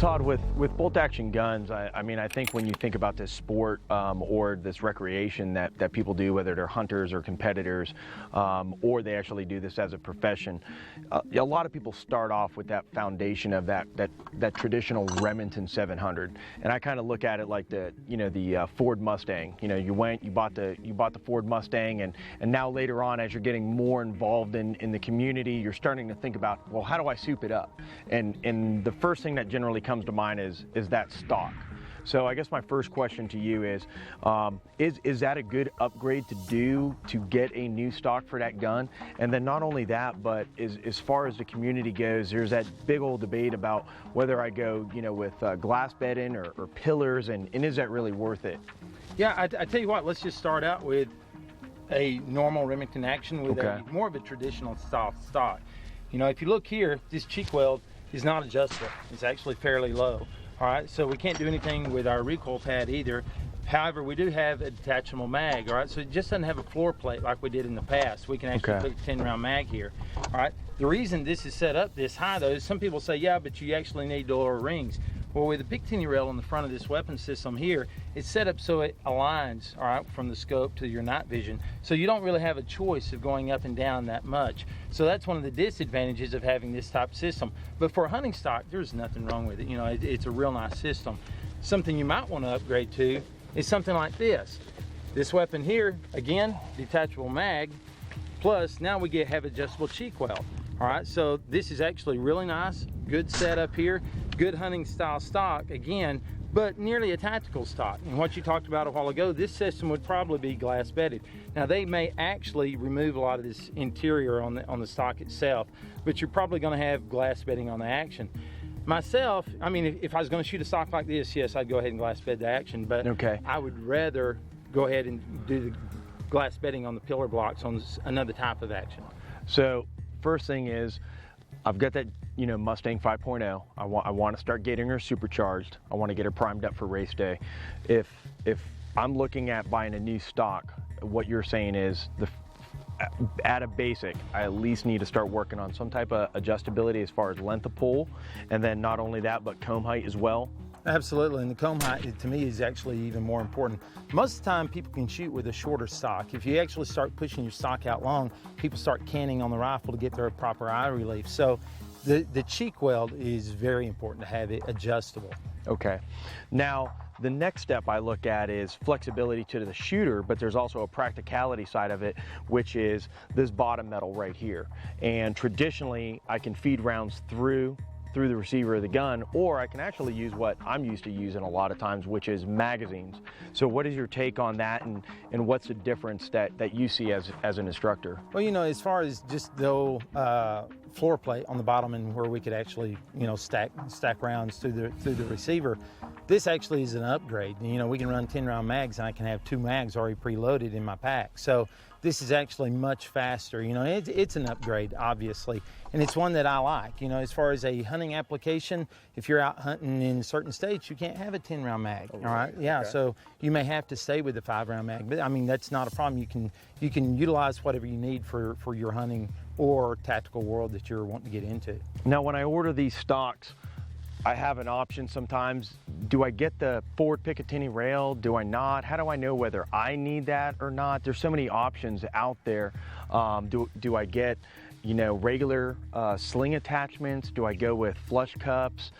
Todd, with bolt action guns, I mean, I think when you think about this sport or this recreation that people do, whether they're hunters or competitors, or they actually do this as a profession, a lot of people start off with that foundation of that traditional Remington 700. And I kind of look at it like the Ford Mustang. You know, you bought the Ford Mustang, and now later on, as you're getting more involved in the community, you're starting to think about, well, how do I soup it up? And the first thing that generally comes to mind is that stock. So I guess my first question to you is that a good upgrade to do to get a new stock for that gun? And then not only that, but as far as the community goes, there's that big old debate about whether I go, with glass bedding or pillars, and is that really worth it? Yeah, I tell you what, let's just start out with a normal Remington Action with more of a traditional style stock. You know, if you look here, this cheek weld is not adjustable. It's actually fairly low. All right, so we can't do anything with our recoil pad either. However, we do have a detachable mag, all right? So it just doesn't have a floor plate like we did in the past. We can actually put a 10-round mag here, all right? The reason this is set up this high, though, is some people say, yeah, but you actually need lower rings. Well, with the Picatinny rail on the front of this weapon system here, it's set up so it aligns, all right, from the scope to your night vision. So you don't really have a choice of going up and down that much. So that's one of the disadvantages of having this type of system. But for a hunting stock, there's nothing wrong with it. You know, it's a real nice system. Something you might want to upgrade to is something like this. This weapon here, again, detachable mag, plus now we have adjustable cheek weld. All right, so this is actually really nice, good setup here, good hunting style stock, again, but nearly a tactical stock. And what you talked about a while ago, this system would probably be glass bedded. Now they may actually remove a lot of this interior on the stock itself, but you're probably gonna have glass bedding on the Action. Myself, I mean, if I was gonna shoot a stock like this, yes, I'd go ahead and glass bed the Action, but I would rather go ahead and do the glass bedding on the pillar blocks on another type of Action. So first thing is, I've got that Mustang 5.0. I want to start getting her supercharged. I want to get her primed up for race day. If I'm looking at buying a new stock, what you're saying is at a basic, I at least need to start working on some type of adjustability as far as length of pull, and then not only that, but comb height as well. Absolutely, and the comb height to me is actually even more important. Most of the time people can shoot with a shorter stock. If you actually start pushing your stock out long, people start canning on the rifle to get their proper eye relief. So the cheek weld is very important to have it adjustable. Okay. Now, the next step I look at is flexibility to the shooter, but there's also a practicality side of it, which is this bottom metal right here. And traditionally, I can feed rounds through the receiver of the gun, or I can actually use what I'm used to using a lot of times, which is magazines. So what is your take on that, and what's the difference that you see as an instructor? Well, as far as just the old floor plate on the bottom and where we could actually, stack rounds through the receiver, this actually is an upgrade. We can run 10-round mags, and I can have 2 mags already preloaded in my pack. So this is actually much faster. It's an upgrade, obviously, and it's one that I like. As far as a hunting application, if you're out hunting in certain states, you can't have a 10-round mag. All right, yeah. Okay. So you may have to stay with the 5-round mag, but I mean that's not a problem. You can utilize whatever you need for your hunting or tactical world that you're wanting to get into. Now, when I order these stocks, I have an option sometimes. Do I get the Ford Picatinny rail? Do I not? How do I know whether I need that or not? There's so many options out there. Do I get, regular sling attachments? Do I go with flush cups?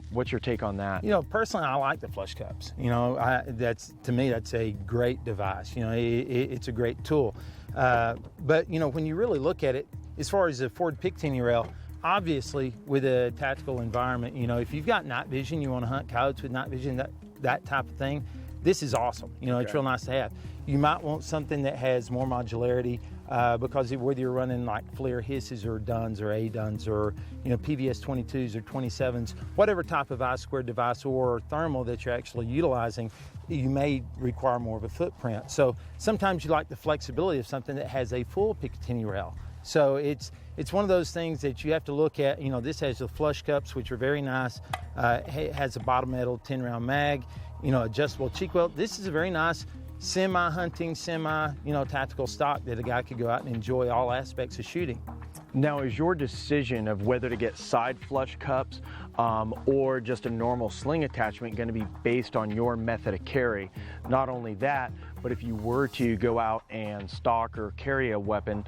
What's your take on that? Personally, I like the flush cups. To me, that's a great device. It's a great tool. But when you really look at it, as far as the Ford Picatinny rail, obviously, with a tactical environment, if you've got night vision, you want to hunt coyotes with night vision, that type of thing, this is awesome. It's real nice to have. You might want something that has more modularity because whether you're running like FLIR hisses or duns or A-duns or PVS 22s or 27s, whatever type of I-squared device or thermal that you're actually utilizing, you may require more of a footprint. So sometimes you like the flexibility of something that has a full Picatinny rail. So it's one of those things that you have to look at. This has the flush cups, which are very nice. It has a bottom metal 10-round mag, adjustable cheek weld. This is a very nice semi-hunting, tactical stock that a guy could go out and enjoy all aspects of shooting. Now, is your decision of whether to get side flush cups or just a normal sling attachment going to be based on your method of carry? Not only that, but if you were to go out and stock or carry a weapon,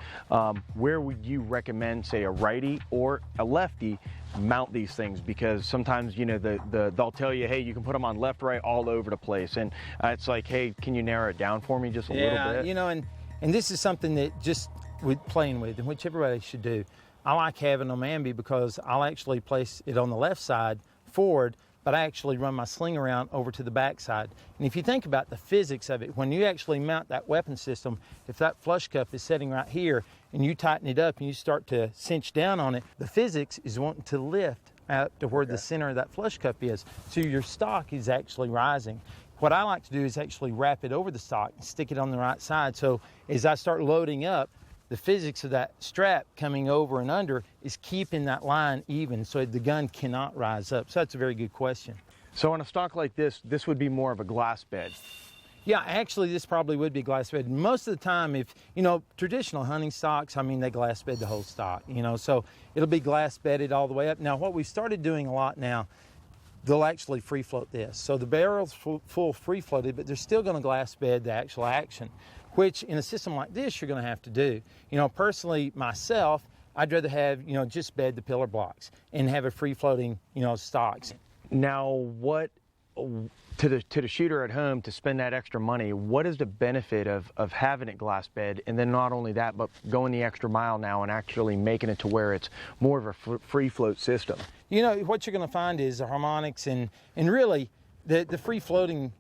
where would you recommend, say, a righty or a lefty mount these things? Because sometimes, you know, they'll tell you, hey, you can put them on left, right, all over the place. And it's like, hey, can you narrow it down for me just a little bit? You know, and this is something that just with playing with, and which everybody should do. I like having them ambi because I'll actually place it on the left side forward, but I actually run my sling around over to the back side. And if you think about the physics of it, when you actually mount that weapon system, if that flush cup is sitting right here and you tighten it up and you start to cinch down on it, the physics is wanting to lift out to where the center of that flush cup is. So your stock is actually rising. What I like to do is actually wrap it over the stock and stick it on the right side. So as I start loading up, the physics of that strap coming over and under is keeping that line even so the gun cannot rise up. So that's a very good question. So on a stock like this would be more of a glass bed. Yeah, actually this probably would be glass bed. Most of the time, if, you know, traditional hunting stocks, I mean, they glass bed the whole stock, you know, so it'll be glass bedded all the way up. Now, what we started doing a lot now, they'll actually free float this. So the barrel's full free floated, but they're still going to glass bed the actual action, which in a system like this, you're going to have to do. You know, personally, myself, I'd rather have, you know, just bed the pillar blocks and have a free floating, you know, stocks. Now, what, to the shooter at home, to spend that extra money, what is the benefit of having it glass bed? And then not only that, but going the extra mile now and actually making it to where it's more of a free float system? You know, what you're going to find is the harmonics and really the free floating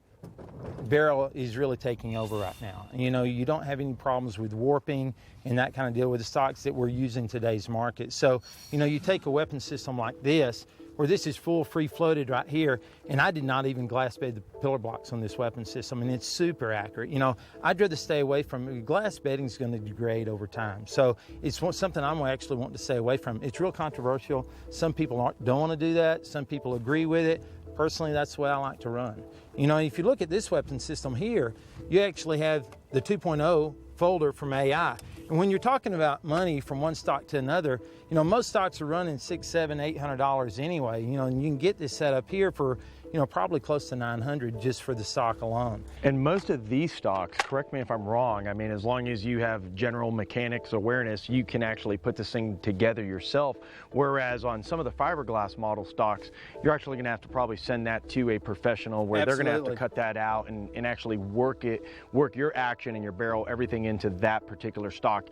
barrel is really taking over right now. You know, you don't have any problems with warping and that kind of deal with the stocks that we're using in today's market. So, you know, you take a weapon system like this, where this is full free floated right here, and I did not even glass bed the pillar blocks on this weapon system, and it's super accurate. You know, I'd rather stay away from it. Glass bedding is going to degrade over time. So it's something I'm actually wanting to stay away from. It's real controversial. Some people don't want to do that. Some people agree with it. Personally, that's the way I like to run. You know, if you look at this weapon system here, you actually have the 2.0 folder from AI. And when you're talking about money from one stock to another, you know, most stocks are running $600, $700, $800 anyway, you know, and you can get this set up here for, you know, probably close to $900 just for the stock alone. And most of these stocks, correct me if I'm wrong, I mean, as long as you have general mechanics awareness, you can actually put this thing together yourself. Whereas on some of the fiberglass model stocks, you're actually going to have to probably send that to a professional where Absolutely. they're going to have to cut that out and actually work your action and your barrel, everything into that particular stock,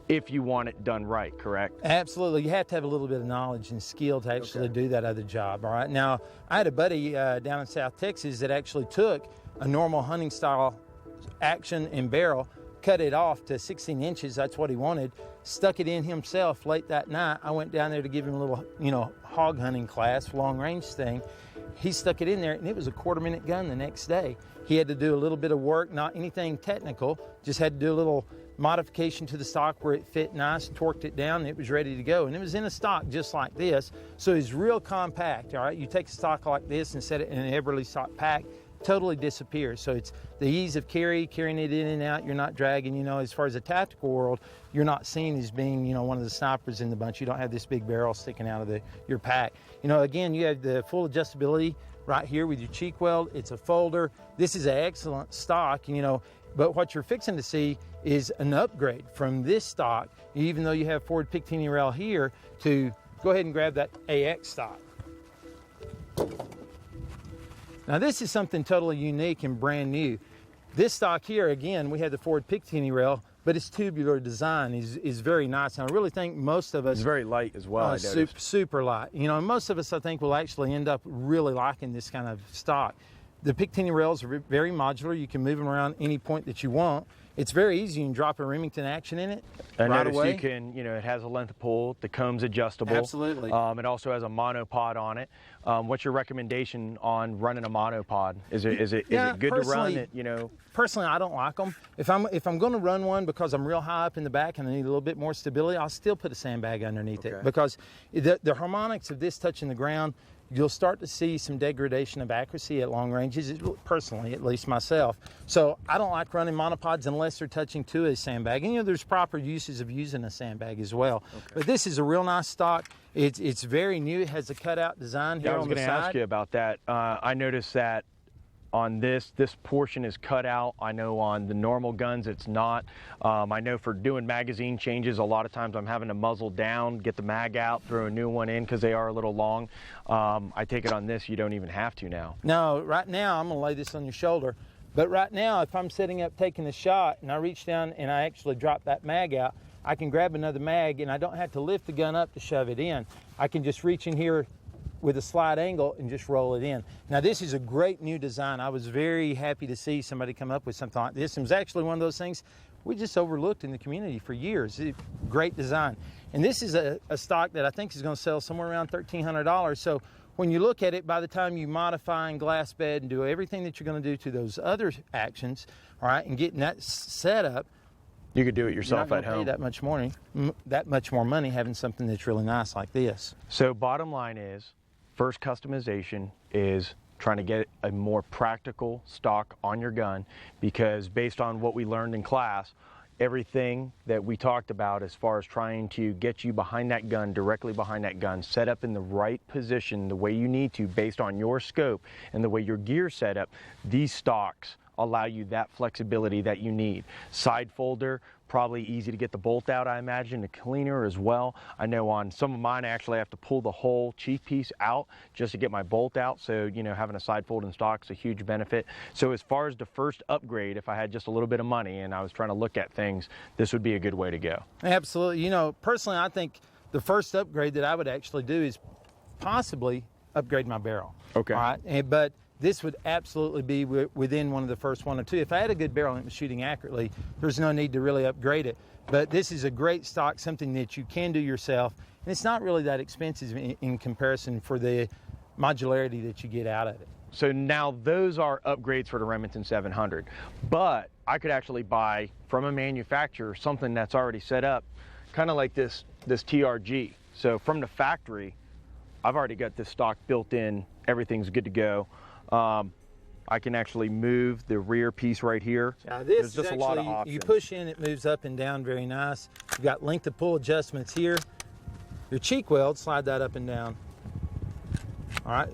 if you want it done right, correct? Absolutely. You have to have a little bit of knowledge and skill to actually do that other job, all right? Now, I had a buddy down in South Texas that actually took a normal hunting style action and barrel, cut it off to 16 inches, that's what he wanted, stuck it in himself late that night. I went down there to give him a little, you know, hog hunting class, long range thing. He stuck it in there, and it was a quarter-minute gun the next day. He had to do a little bit of work, not anything technical, just had to do a little modification to the stock where it fit nice, torqued it down, and it was ready to go. And it was in a stock just like this, so it's real compact, all right? You take a stock like this and set it in an Everly stock pack, totally disappears. So it's the ease of carrying it in and out, you're not dragging, you know, as far as the tactical world, you're not seen as being, you know, one of the snipers in the bunch. You don't have this big barrel sticking out of your pack. You know, again, you have the full adjustability right here with your cheek weld. It's a folder. This is an excellent stock, you know, but what you're fixing to see is an upgrade from this stock, even though you have Ford Picatinny rail here, to go ahead and grab that AX stock. Now this is something totally unique and brand new. This stock here, again, we had the Ford Picatinny rail, but its tubular design is very nice. And I really think most of us— It's very light as well, super light. You know, most of us, I think, will actually end up really liking this kind of stock. The Picatinny rails are very modular. You can move them around any point that you want. It's very easy. You can drop a Remington action in it right away. You can, you know, it has a length pull. The comb's adjustable. Absolutely. It also has a monopod on it. What's your recommendation on running a monopod? Is it good to run it? You know. Personally, I don't like them. If I'm going to run one because I'm real high up in the back and I need a little bit more stability, I'll still put a sandbag underneath it, because the harmonics of this touching the ground you'll start to see some degradation of accuracy at long ranges, personally, at least myself. So I don't like running monopods unless they're touching to a sandbag. And there's proper uses of using a sandbag as well. Okay. But this is a real nice stock. It's very new. It has a cutout design here on the side. I was going to ask you about that. I noticed that on this portion is cut out. I know on the normal guns it's not. I know for doing magazine changes, a lot of times I'm having to muzzle down, get the mag out, throw a new one in because they are a little long. I take it on this you don't even have to now. No, right now I'm going to lay this on your shoulder. But right now, if I'm sitting up taking a shot and I reach down and I actually drop that mag out, I can grab another mag and I don't have to lift the gun up to shove it in. I can just reach in here with a slide angle and just roll it in. Now this is a great new design. I was very happy to see somebody come up with something like this. It was actually one of those things we just overlooked in the community for years. Great design. And this is a stock that I think is going to sell somewhere around $1,300. So when you look at it, by the time you modify and glass bed and do everything that you're going to do to those other actions, all right, and getting that set up, you could do it yourself at home. Pay that much more money having something that's really nice like this. So bottom line is, first customization is trying to get a more practical stock on your gun, because based on what we learned in class, everything that we talked about as far as trying to get you behind that gun, directly behind that gun, set up in the right position the way you need to based on your scope and the way your gear's set up, these stocks allow you that flexibility that you need. Side folder, probably easy to get the bolt out, I imagine, the cleaner as well. I know on some of mine I actually have to pull the whole chief piece out just to get my bolt out, so having a side fold in stock is a huge benefit. So as far as the first upgrade, if I had just a little bit of money and I was trying to look at things, this would be a good way to go. Absolutely. Personally, I think the first upgrade that I would actually do is possibly upgrade my barrel. Okay. All right, but this would absolutely be within one of the first one or two. If I had a good barrel and it was shooting accurately, there's no need to really upgrade it. But this is a great stock, something that you can do yourself. And it's not really that expensive in comparison for the modularity that you get out of it. So now those are upgrades for the Remington 700. But I could actually buy from a manufacturer something that's already set up, kind of like this TRG. So from the factory, I've already got this stock built in. Everything's good to go. I can actually move the rear piece right here. Now this is just a lot of options. You push in, it moves up and down very nice. You've got length of pull adjustments here. Your cheek weld, slide that up and down. All right,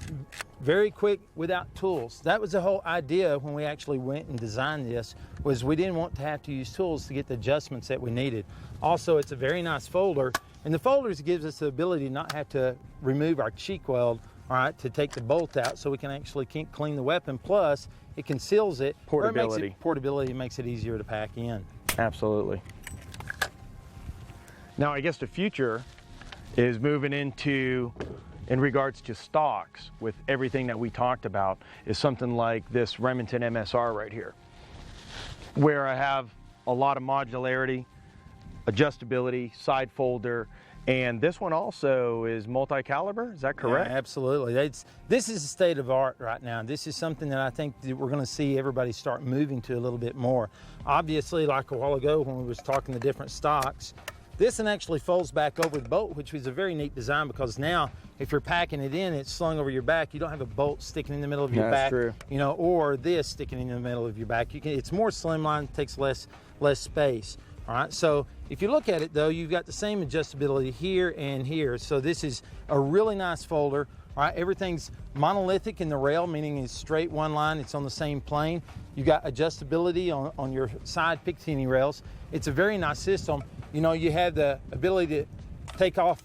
very quick without tools. That was the whole idea when we actually went and designed this, was we didn't want to have to use tools to get the adjustments that we needed. Also, it's a very nice folder, and the folders gives us the ability to not have to remove our cheek weld, all right, to take the bolt out, so we can actually clean the weapon. Plus, it conceals it. Portability. Portability makes it easier to pack in. Absolutely. Now, I guess the future is moving into, in regards to stocks, with everything that we talked about, is something like this Remington MSR right here, where I have a lot of modularity, adjustability, side folder, and this one also is multi-caliber, is that correct? Yeah, absolutely. This is the state of art right now. This is something that I think that we're going to see everybody start moving to a little bit more. Obviously, like a while ago when we was talking the different stocks, this one actually folds back over the bolt, which was a very neat design, because now if you're packing it in, it's slung over your back. You don't have a bolt sticking in the middle of your back, true. Or this sticking in the middle of your back. It's more slimline, takes less space. All right, so if you look at it though, you've got the same adjustability here and here. So this is a really nice folder. All right, everything's monolithic in the rail, meaning it's straight one line, it's on the same plane. You've got adjustability on your side Picatinny rails. It's a very nice system. You have the ability to take off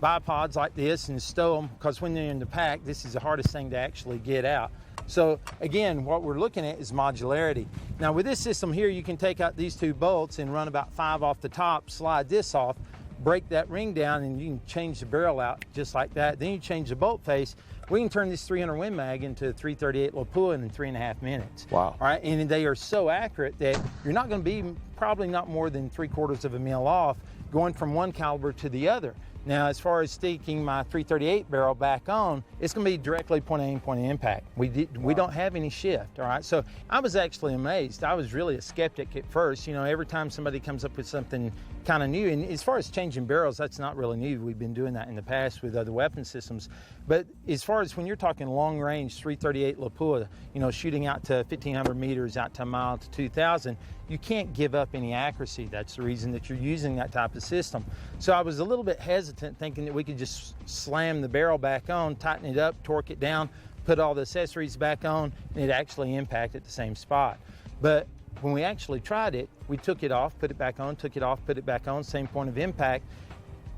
bipods like this and stow them, because when they're in the pack, this is the hardest thing to actually get out. So again, what we're looking at is modularity. Now with this system here, you can take out these two bolts and run about 5 off the top, slide this off, break that ring down, and you can change the barrel out just like that. Then you change the bolt face. We can turn this 300 Win Mag into a 338 Lapua in 3.5 minutes. Wow. All right, and they are so accurate that you're not going to be probably not more than 3/4 of a mil off going from one caliber to the other. Now, as far as sticking my 338 barrel back on, it's going to be directly point aim, point of impact. We don't have any shift, all right? So I was actually amazed. I was really a skeptic at first. Every time somebody comes up with something kind of new. And as far as changing barrels, that's not really new. We've been doing that in the past with other weapon systems. But as far as when you're talking long range 338 Lapua, you know, shooting out to 1,500 meters, out to a mile to 2,000, you can't give up any accuracy. That's the reason that you're using that type of system. So I was a little bit hesitant thinking that we could just slam the barrel back on, tighten it up, torque it down, put all the accessories back on, and it actually impact at the same spot. But when we actually tried it, we took it off, put it back on, took it off, put it back on, same point of impact.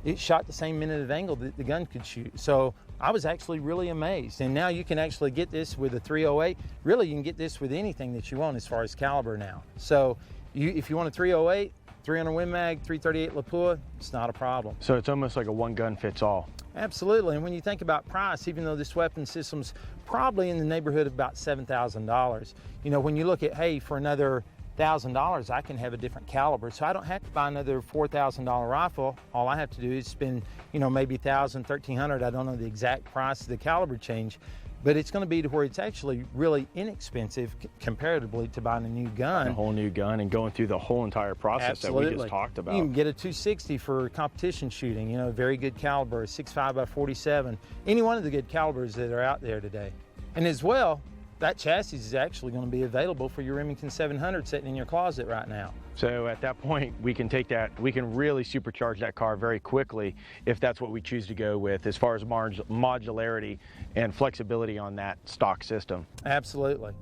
It shot the same minute of angle that the gun could shoot. So I was actually really amazed. And now you can actually get this with a 308. Really, you can get this with anything that you want as far as caliber now. So if you want a 308, 300 Win Mag, 338 Lapua, it's not a problem. So it's almost like a one gun fits all. Absolutely. And when you think about price, even though this weapon system's probably in the neighborhood of about $7,000, you know, when you look at, hey, for another $1,000, I can have a different caliber. So I don't have to buy another $4,000 rifle. All I have to do is spend, you know, maybe $1,000, $1,300. I don't know the exact price of the caliber change, but it's going to be to where it's actually really inexpensive comparatively to buying a new gun. A whole new gun and going through the whole entire process. Absolutely. That we just talked about. You can get a 260 for competition shooting, you know, very good caliber, a 6.5 by 47, any one of the good calibers that are out there today. And as well, that chassis is actually going to be available for your Remington 700 sitting in your closet right now. So at that point, we can take that, we can really supercharge that car very quickly if that's what we choose to go with as far as modularity and flexibility on that stock system. Absolutely.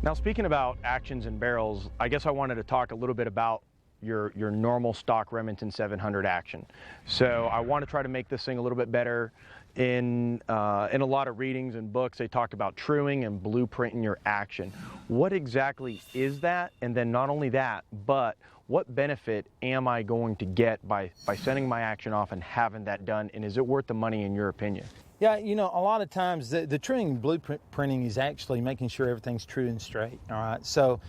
Now, speaking about actions and barrels, I guess I wanted to talk a little bit about your normal stock Remington 700 action. So I want to try to make this thing a little bit better. In a lot of readings and books, they talk about truing and blueprinting your action. What exactly is that? And then not only that, but what benefit am I going to get by sending my action off and having that done? And is it worth the money in your opinion? Yeah, you know, a lot of times the truing and blueprinting is actually making sure everything's true and straight, all right? So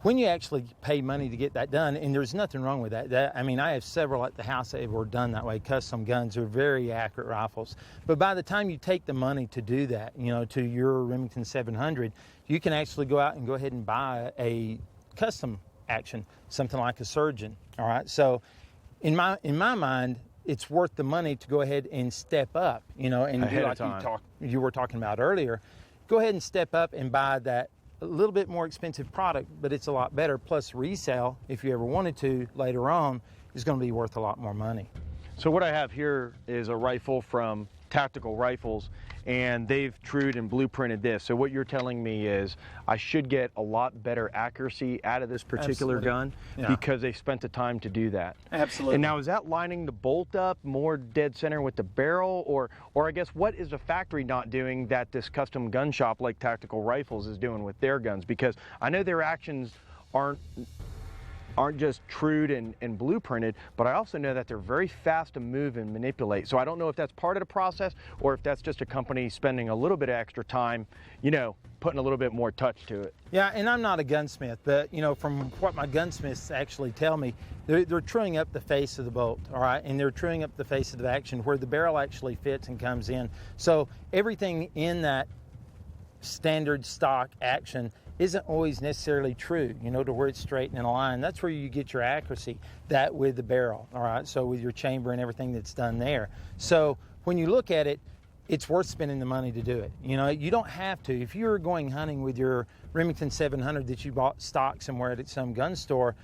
when you actually pay money to get that done, and there's nothing wrong with that. I mean, I have several at the house that were done that way, custom guns. They're very accurate rifles. But by the time you take the money to do that, you know, to your Remington 700, you can actually go out and go ahead and buy a custom action, something like a Surgeon, all right? So in my mind, it's worth the money to go ahead and step up, you know, and do like you were talking about earlier. Go ahead and step up and buy that a little bit more expensive product, but it's a lot better. Plus resale, if you ever wanted to later on, is going to be worth a lot more money. So what I have here is a rifle from Tactical Rifles, and they've trued and blueprinted this. So what you're telling me is I should get a lot better accuracy out of this particular gun because they spent the time to do that. Absolutely. And now, is that lining the bolt up more dead center with the barrel, or I guess what is the factory not doing that this custom gun shop like Tactical Rifles is doing with their guns? Because I know their actions aren't just trued and blueprinted, but I also know that they're very fast to move and manipulate. So I don't know if that's part of the process or if that's just a company spending a little bit of extra time, you know, putting a little bit more touch to it. Yeah, and I'm not a gunsmith, but you know, from what my gunsmiths actually tell me, they're truing up the face of the bolt, all right, and they're truing up the face of the action where the barrel actually fits and comes in. So everything in that standard stock action isn't always necessarily true, you know, to where it's straight and in a line. That's where you get your accuracy, that with the barrel, all right? So with your chamber and everything that's done there. So when you look at it, it's worth spending the money to do it. You know, you don't have to. If you're going hunting with your Remington 700 that you bought stock somewhere at some gun store,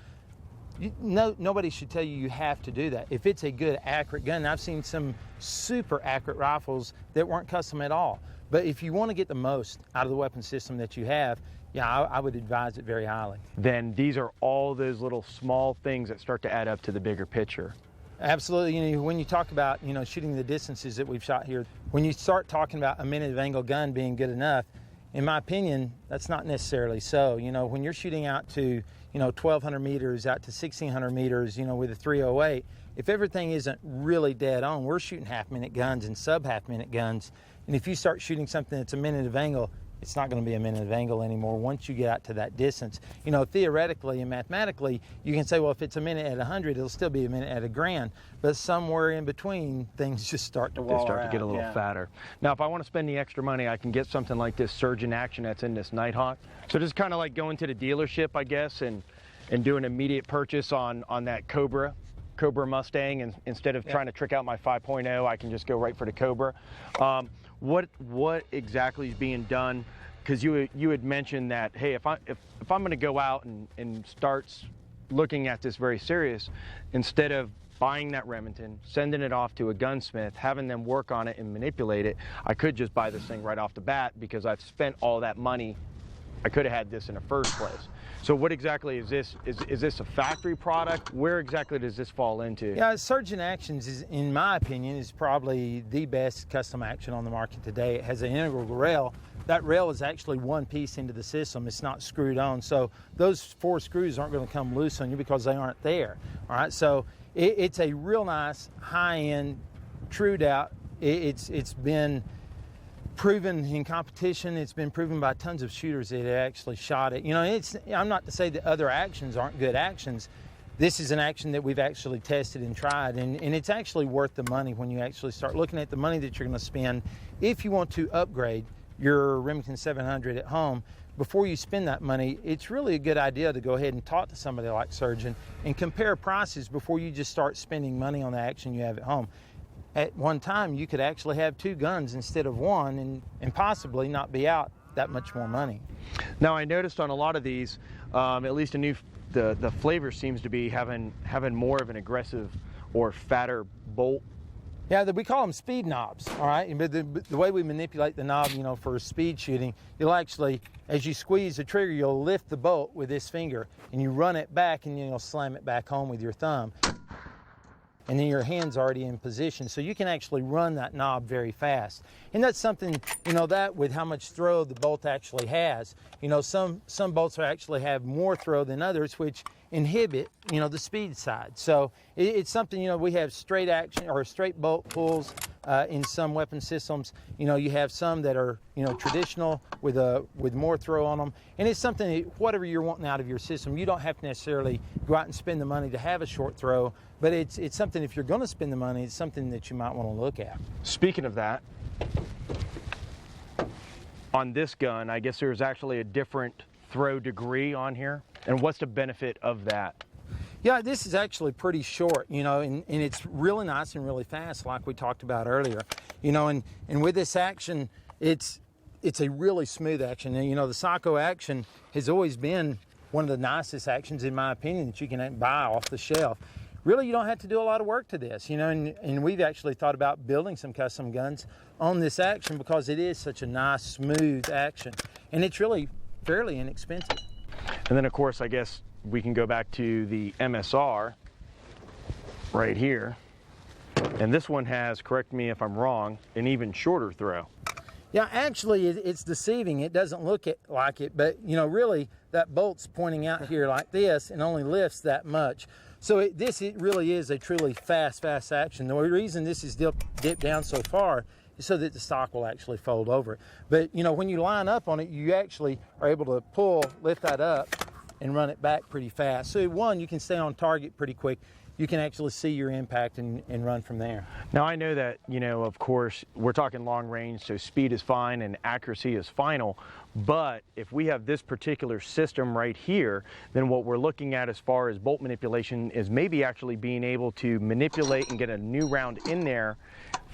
nobody should tell you you have to do that. If it's a good, accurate gun, I've seen some super accurate rifles that weren't custom at all. But if you want to get the most out of the weapon system that you have, yeah, I would advise it very highly. Then these are all those little small things that start to add up to the bigger picture. Absolutely. You know, when you talk about, you know, shooting the distances that we've shot here, when you start talking about a minute of angle gun being good enough, in my opinion, that's not necessarily so. You know, when you're shooting out to, you know, 1,200 meters, out to 1,600 meters, you know, with a 308, if everything isn't really dead on, we're shooting half-minute guns and sub-half-minute guns. And if you start shooting something that's a minute of angle, it's not going to be a minute of angle anymore once you get out to that distance. You know, theoretically and mathematically, you can say, well, if it's a minute at 100, it'll still be a minute at a grand. But somewhere in between, things just start to wall out. They start to get a little fatter. Now, if I want to spend the extra money, I can get something like this Surgeon action that's in this Nighthawk. So just kind of like going to the dealership, I guess, and and do an immediate purchase on that Cobra Mustang, and instead of trying to trick out my 5.0, I can just go right for the Cobra. What exactly is being done? Because you had mentioned that, hey, if I'm going to go out and start looking at this very serious, instead of buying that Remington, sending it off to a gunsmith, having them work on it and manipulate it, I could just buy this thing right off the bat, because I've spent all that money. I could have had this in the first place. So what exactly is this? Is this a factory product? Where exactly does this fall into? Yeah, Surgeon Actions is, in my opinion, is probably the best custom action on the market today. It has an integral rail. That rail is actually one piece into the system. It's not screwed on. So those 4 screws aren't going to come loose on you because they aren't there. All right, so it's a real nice, high-end, trued out. It's been proven in competition. It's been proven by tons of shooters that have actually shot it. You know, I'm not to say that other actions aren't good actions. This is an action that we've actually tested and tried, and it's actually worth the money when you actually start looking at the money that you're going to spend if you want to upgrade your Remington 700 at home. Before you spend that money, it's really a good idea to go ahead and talk to somebody like Surgeon and compare prices before you just start spending money on the action you have at home. At one time, you could actually have 2 guns instead of 1 and possibly not be out that much more money. Now, I noticed on a lot of these, at least the flavor seems to be having more of an aggressive or fatter bolt. Yeah, we call them speed knobs, all right? But the way we manipulate the knob, you know, for speed shooting, you'll actually, as you squeeze the trigger, you'll lift the bolt with this finger, and you run it back, and you'll slam it back home with your thumb. And then your hand's already in position, so you can actually run that knob very fast. And that's something, you know, that with how much throw the bolt actually has. You know, some bolts actually have more throw than others, which inhibit, you know, the speed side. So it's something, you know, we have straight action or straight bolt pulls in some weapon systems. You know, you have some that are, you know, traditional with more throw on them. And it's something that, whatever you're wanting out of your system, you don't have to necessarily go out and spend the money to have a short throw, but it's something, if you're going to spend the money, it's something that you might want to look at. Speaking of that, on this gun, I guess there's actually a different throw degree on here. And what's the benefit of that? Yeah, this is actually pretty short, you know, and it's really nice and really fast, like we talked about earlier. You know, and with this action, it's a really smooth action. And, you know, the Psycho action has always been one of the nicest actions, in my opinion, that you can buy off the shelf. Really, you don't have to do a lot of work to this, you know, and we've actually thought about building some custom guns on this action because it is such a nice, smooth action. And it's really fairly inexpensive. And then, of course, I guess we can go back to the MSR right here. And this one has, correct me if I'm wrong, an even shorter throw. Yeah, actually, it's deceiving. It doesn't look like it, but, you know, really, that bolt's pointing out here like this and only lifts that much. So it really is a truly fast action. The reason this is dipped down so far is so that the stock will actually fold over. But, you know, when you line up on it, you actually are able to lift that up and run it back pretty fast. So one, you can stay on target pretty quick. You can actually see your impact and run from there. Now, I know that, you know, of course, we're talking long range, so speed is fine and accuracy is final. But if we have this particular system right here, then what we're looking at as far as bolt manipulation is maybe actually being able to manipulate and get a new round in there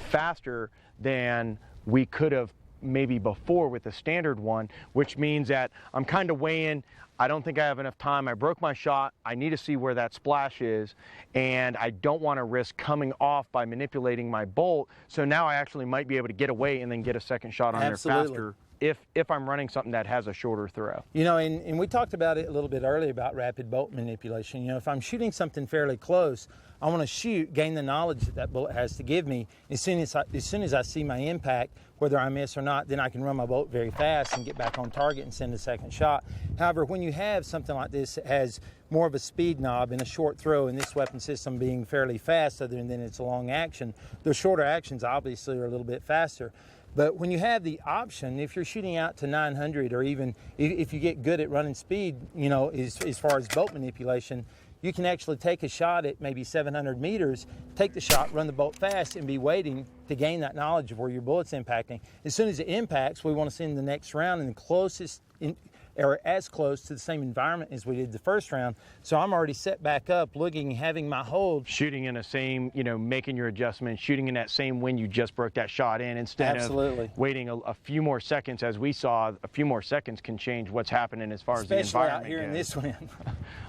faster than we could have maybe before with the standard one, which means that I'm kind of weighing, I don't think I have enough time. I broke my shot. I need to see where that splash is, and I don't want to risk coming off by manipulating my bolt. So now I actually might be able to get away and then get a second shot on there faster if I'm running something that has a shorter throw. You know, and we talked about it a little bit earlier about rapid bolt manipulation. You know, if I'm shooting something fairly close, I want to gain the knowledge that bullet has to give me. As soon as I see my impact, whether I miss or not, then I can run my bolt very fast and get back on target and send a second shot. However, when you have something like this that has more of a speed knob and a short throw, and this weapon system being fairly fast other than it's a long action, the shorter actions obviously are a little bit faster. But when you have the option, if you're shooting out to 900, or even if you get good at running speed, you know, as far as bolt manipulation, you can actually take a shot at maybe 700 meters, take the shot, run the bolt fast, and be waiting to gain that knowledge of where your bullet's impacting. As soon as it impacts, we want to send the next round in the closest or as close to the same environment as we did the first round. So I'm already set back up, looking, having my hold. Shooting in the same, making your adjustments, shooting in that same wind you just broke that shot in, instead Absolutely. of waiting a few more seconds. As we saw, a few more seconds can change what's happening as far Especially as the environment out here goes. in this wind.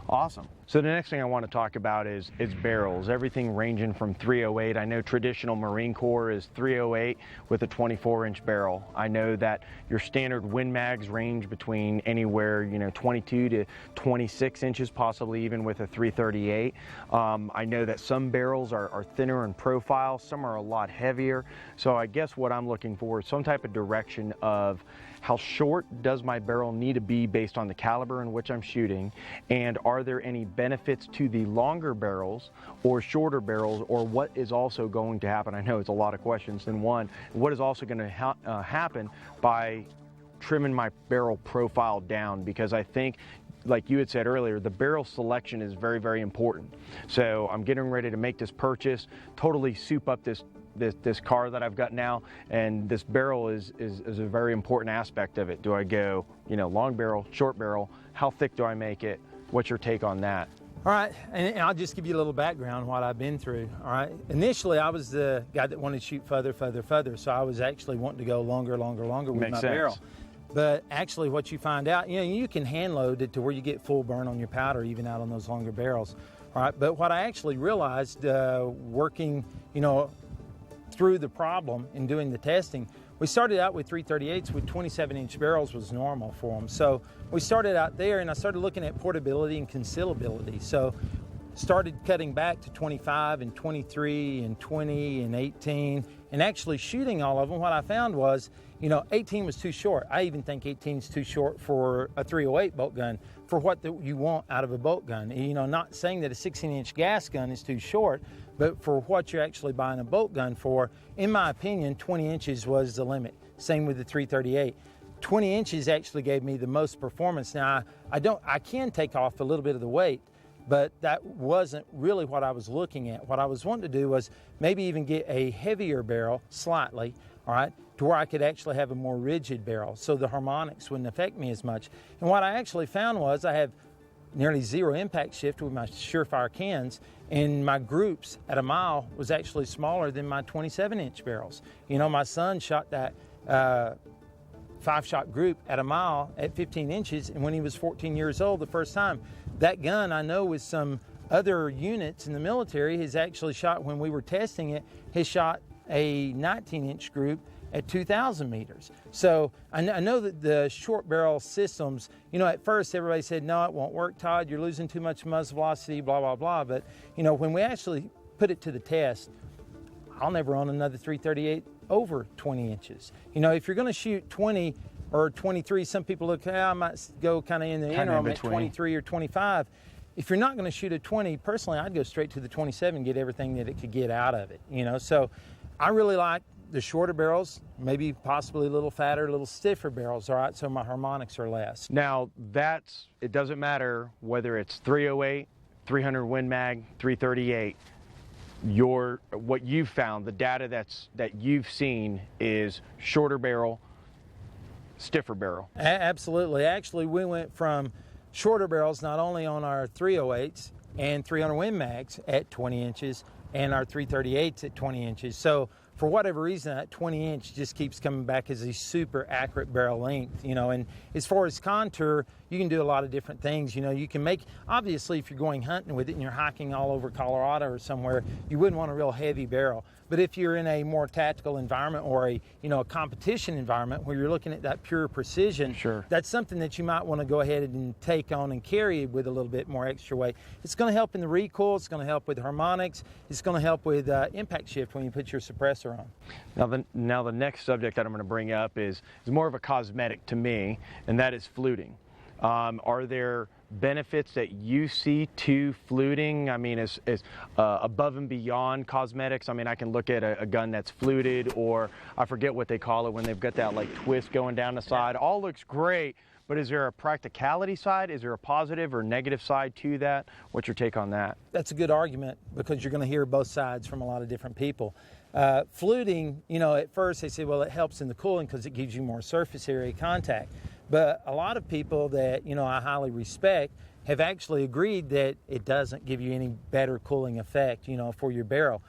Awesome. So the next thing I want to talk about is barrels. Everything ranging from 308. I know traditional Marine Corps is 308 with a 24-inch barrel. I know that your standard Win Mags range between anywhere, 22 to 26 inches, possibly even with a 338. I know that some barrels are thinner in profile, some are a lot heavier. So I guess what I'm looking for is some type of direction of how short does my barrel need to be based on the caliber in which I'm shooting, and are there any benefits to the longer barrels or shorter barrels, or what is also going to happen? I know it's a lot of questions in one. What is also going to happen by trimming my barrel profile down? Because I think, like you had said earlier, the barrel selection is very, very important. So I'm getting ready to make this purchase, totally soup up this car that I've got now, and this barrel is a very important aspect of it. Do I go, long barrel, short barrel? How thick do I make it? What's your take on that? All right, and I'll just give you a little background on what I've been through. All right, initially I was the guy that wanted to shoot further, so I was actually wanting to go longer with Makes my sense. barrel. But actually what you find out, you can hand load it to where you get full burn on your powder, even out on those longer barrels. All right, but what I actually realized working, through the problem and doing the testing, we started out with 338s with 27-inch barrels was normal for them. So we started out there, and I started looking at portability and concealability. So started cutting back to 25 and 23 and 20 and 18, and actually shooting all of them. What I found was, 18 was too short. I even think 18 is too short for a 308 bolt gun for what you want out of a bolt gun. Not saying that a 16-inch gas gun is too short, but for what you're actually buying a bolt gun for, in my opinion, 20 inches was the limit. Same with the 338. 20 inches actually gave me the most performance. Now, I can take off a little bit of the weight, but that wasn't really what I was looking at. What I was wanting to do was maybe even get a heavier barrel slightly, all right, to where I could actually have a more rigid barrel so the harmonics wouldn't affect me as much. And what I actually found was I have nearly zero impact shift with my Surefire cans, and my groups at a mile was actually smaller than my 27-inch barrels. My son shot that 5-shot group at a mile at 15 inches, and when he was 14 years old the first time, that gun, I know with some other units in the military, has actually shot, when we were testing it, has shot a 19-inch group at 2,000 meters. So I know that the short barrel systems, at first everybody said, no, it won't work, Todd, you're losing too much muzzle velocity, blah, blah, blah. But, when we actually put it to the test, I'll never own another 338 over 20 inches. If you're going to shoot 20 or 23, some people look, I might go kind of in the interim at 23 or 25. If you're not going to shoot a 20, personally, I'd go straight to the 27 and get everything that it could get out of it. So I really like the shorter barrels, maybe possibly a little fatter, a little stiffer barrels, all right, so my harmonics are less. Now, it doesn't matter whether it's 308, 300 Win Mag, 338. What you've found, the data that you've seen is shorter barrel, stiffer barrel. Absolutely. Actually, we went from shorter barrels not only on our 308s and 300 Win Mags at 20 inches and our 338s at 20 inches. So for whatever reason, that 20 inch just keeps coming back as a super accurate barrel length, and as far as contour, you can do a lot of different things. You can make, obviously, if you're going hunting with it and you're hiking all over Colorado or somewhere, you wouldn't want a real heavy barrel. But if you're in a more tactical environment or a competition environment where you're looking at that pure precision, sure, that's something that you might want to go ahead and take on and carry with a little bit more extra weight. It's going to help in the recoil. It's going to help with harmonics. It's going to help with impact shift when you put your suppressor on. Now the next subject that I'm going to bring up is more of a cosmetic to me, and that is fluting. Are there benefits that you see to fluting? I mean, is above and beyond cosmetics? I mean, I can look at a gun that's fluted, or I forget what they call it when they've got that like twist going down the side. All looks great, but is there a practicality side? Is there a positive or negative side to that? What's your take on that? That's a good argument, because you're going to hear both sides from a lot of different people. Fluting, at first they say, well, it helps in the cooling because it gives you more surface area contact. But a lot of people that, I highly respect have actually agreed that it doesn't give you any better cooling effect, for your barrel.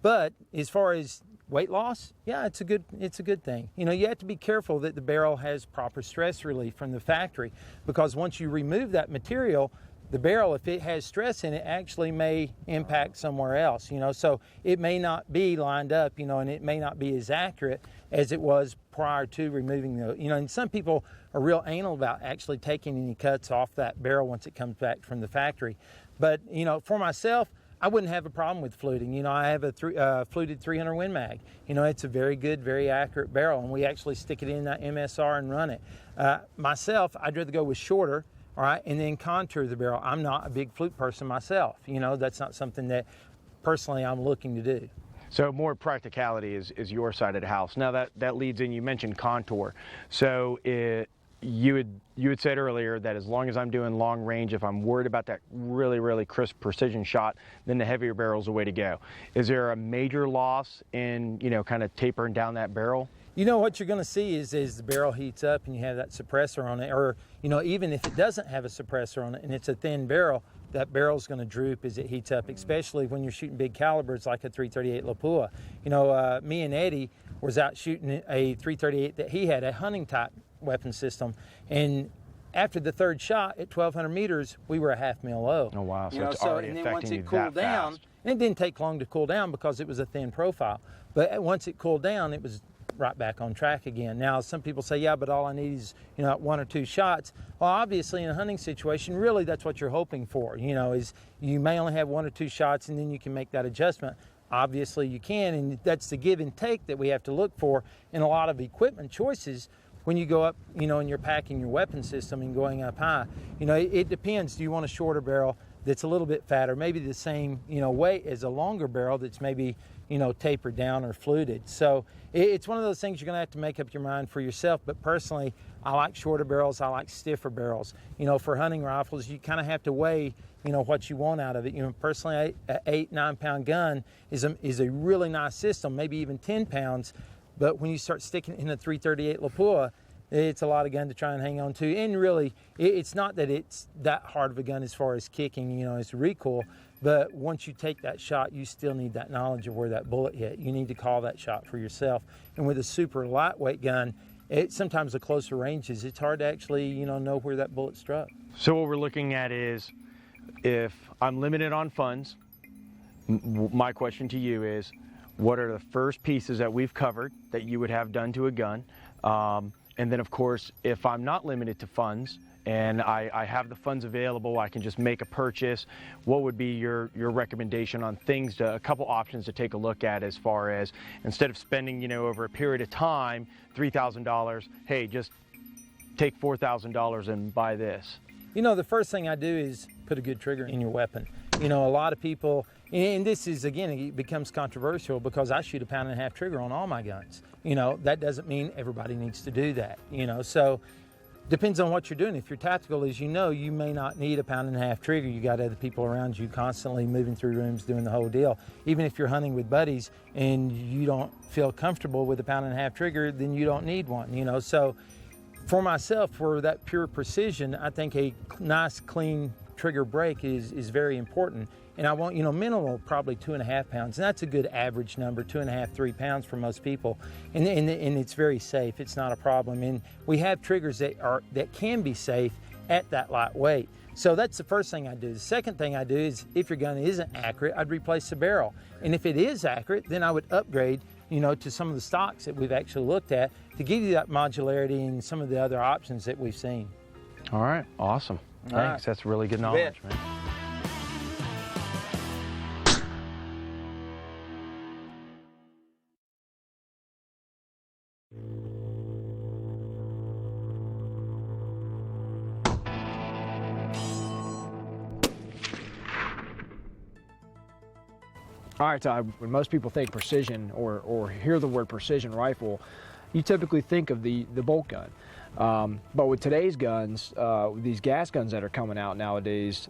But as far as weight loss, yeah, it's a good thing. You have to be careful that the barrel has proper stress relief from the factory, because once you remove that material, the barrel, if it has stress in it, actually may impact somewhere else, so it may not be lined up, and it may not be as accurate as it was prior to removing and some people are real anal about actually taking any cuts off that barrel once it comes back from the factory. But, for myself, I wouldn't have a problem with fluting. I have a fluted 300 Win Mag. It's a very good, very accurate barrel, and we actually stick it in that MSR and run it. Myself, I'd rather go with shorter, all right, and then contour the barrel. I'm not a big flute person myself. That's not something that personally I'm looking to do. So more practicality is your side of the house. Now that leads in, you mentioned contour. So you had said earlier that as long as I'm doing long range, if I'm worried about that really, really crisp precision shot, then the heavier barrel is the way to go. Is there a major loss in, kind of tapering down that barrel? What you're going to see is the barrel heats up and you have that suppressor on it, or, even if it doesn't have a suppressor on it and it's a thin barrel, that barrel's going to droop as it heats up, especially when you're shooting big calibers like a 338 Lapua. Me and Eddie was out shooting a 338 that he had, a hunting type weapon system, and after the third shot at 1,200 meters, we were a half mil low. Oh wow! So it's already and then affecting once you it cooled that down, fast. and it didn't take long to cool down because it was a thin profile. But once it cooled down, it was right back on track again. Now, some people say, yeah, but all I need is, one or two shots. Well, obviously, in a hunting situation, really that's what you're hoping for, is you may only have one or two shots and then you can make that adjustment. Obviously, you can, and that's the give and take that we have to look for in a lot of equipment choices when you go up, and you're packing your weapon system and going up high. It depends. Do you want a shorter barrel that's a little bit fatter, maybe the same, weight as a longer barrel that's maybe, tapered down or fluted? So it's one of those things you're going to have to make up your mind for yourself. But personally, I like shorter barrels. I like stiffer barrels. For hunting rifles, you kind of have to weigh, what you want out of it. Personally, an 8-9 pound gun is a really nice system, maybe even 10 pounds. But when you start sticking in a 338 Lapua, it's a lot of gun to try and hang on to. And really, it's not that it's that hard of a gun as far as kicking, as recoil. But once you take that shot, you still need that knowledge of where that bullet hit. You need to call that shot for yourself. And with a super lightweight gun, sometimes the closer ranges, it's hard to actually, know where that bullet struck. So what we're looking at is, if I'm limited on funds, my question to you is, what are the first pieces that we've covered that you would have done to a gun? And then, of course, if I'm not limited to funds and I have the funds available, I can just make a purchase, what would be your recommendation on things, a couple options to take a look at, as far as, instead of spending, over a period of time, $3,000, hey, just take $4,000 and buy this? The first thing I do is put a good trigger in your weapon. A lot of people, and this is, again, it becomes controversial because I shoot a 1.5 pound trigger on all my guns. That doesn't mean everybody needs to do that, so depends on what you're doing. If you're tactical, as you know, you may not need a 1.5 pound trigger. You got other people around you constantly moving through rooms, doing the whole deal. Even if you're hunting with buddies and you don't feel comfortable with a 1.5 pound trigger, then you don't need one, so for myself, for that pure precision, I think a nice, clean trigger break is very important. And I want, minimal, probably 2.5 pounds. And that's a good average number, 2.5, 3 pounds for most people. And it's very safe. It's not a problem. And we have triggers that can be safe at that light weight. So that's the first thing I do. The second thing I do is, if your gun isn't accurate, I'd replace the barrel. And if it is accurate, then I would upgrade, to some of the stocks that we've actually looked at to give you that modularity and some of the other options that we've seen. All right, awesome. Thanks. Right. That's really good knowledge, man. All right, Todd, when most people think precision or hear the word precision rifle, you typically think of the bolt gun. But with today's guns, these gas guns that are coming out nowadays,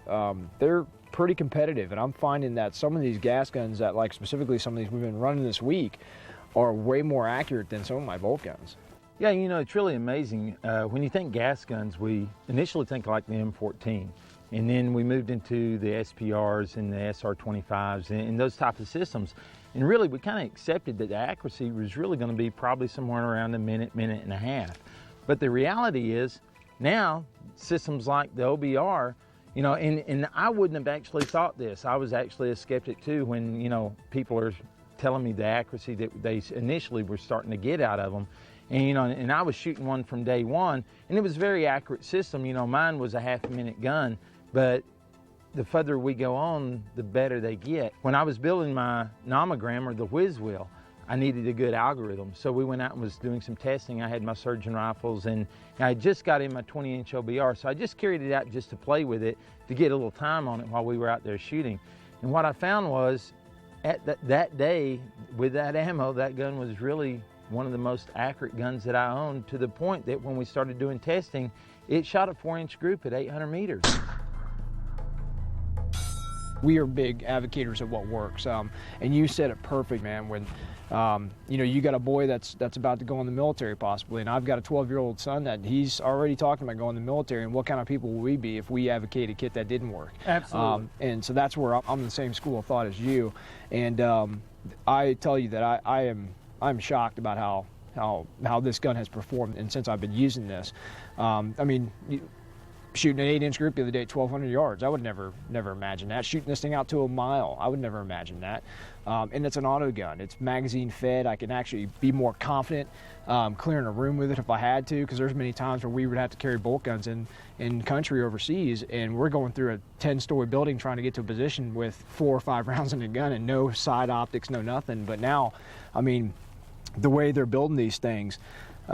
they're pretty competitive. And I'm finding that some of these gas guns that, like specifically some of these we've been running this week, are way more accurate than some of my bolt guns. Yeah, you know, it's really amazing. When you think gas guns, we initially think like the M14. And then we moved into the SPRs and the SR25s and those type of systems. And really, we kind of accepted that the accuracy was really going to be probably somewhere around a minute, minute and a half. But the reality is, now, systems like the OBR, you know, and I wouldn't have actually thought this. I was actually a skeptic too when, you know, people are telling me the accuracy that they initially were starting to get out of them. And, you know, and I was shooting one from day one, and it was a very accurate system. You know, mine was a half-a-minute gun, but the further we go on, the better they get. When I was building my nomogram, or the whiz wheel, I needed a good algorithm. So we went out and was doing some testing. I had my surgeon rifles, and I just got in my 20-inch OBR. So I just carried it out just to play with it, to get a little time on it while we were out there shooting. And what I found was, at that day, with that ammo, that gun was really one of the most accurate guns that I owned, to the point that when we started doing testing, it shot a 4-inch group at 800 meters. We are big advocates of what works, and you said it perfect, man. When you know, you got a boy that's about to go in the military possibly, and I've got a 12-year-old son that he's already talking about going in the military, and what kind of people will we be if we advocate a kit that didn't work? Absolutely. And so that's where I'm in the same school of thought as you, and I tell you that I'm shocked about how this gun has performed, and since I've been using this, I mean, shooting an 8-inch group the other day at 1,200 yards, I would never imagine that. Shooting this thing out to a mile, I would never imagine that. And it's an auto gun. It's magazine fed. I can actually be more confident clearing a room with it if I had to, because there's many times where we would have to carry bolt guns in country overseas, and we're going through a 10-story building trying to get to a position with 4 or 5 rounds in the gun and no side optics, no nothing. But now, I mean, the way they're building these things, you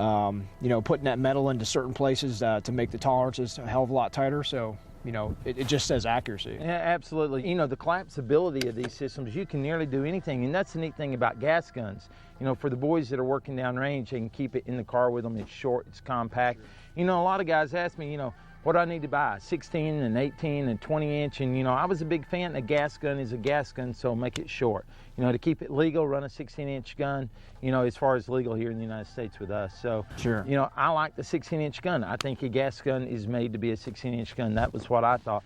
know, putting that metal into certain places to make the tolerances a hell of a lot tighter. So, you know, it just says accuracy. Yeah, absolutely. You know, the collapsibility of these systems, you can nearly do anything. And that's the neat thing about gas guns. You know, for the boys that are working down range, they can keep it in the car with them. It's short, it's compact. You know, a lot of guys ask me, you know, what do I need to buy? 16 and 18 and 20-inch. And, you know, I was a big fan. A gas gun is a gas gun, so make it short. You know, to keep it legal, run a 16-inch gun, you know, as far as legal here in the United States with us. So, sure. You know, I like the 16-inch gun. I think a gas gun is made to be a 16-inch gun. That was what I thought.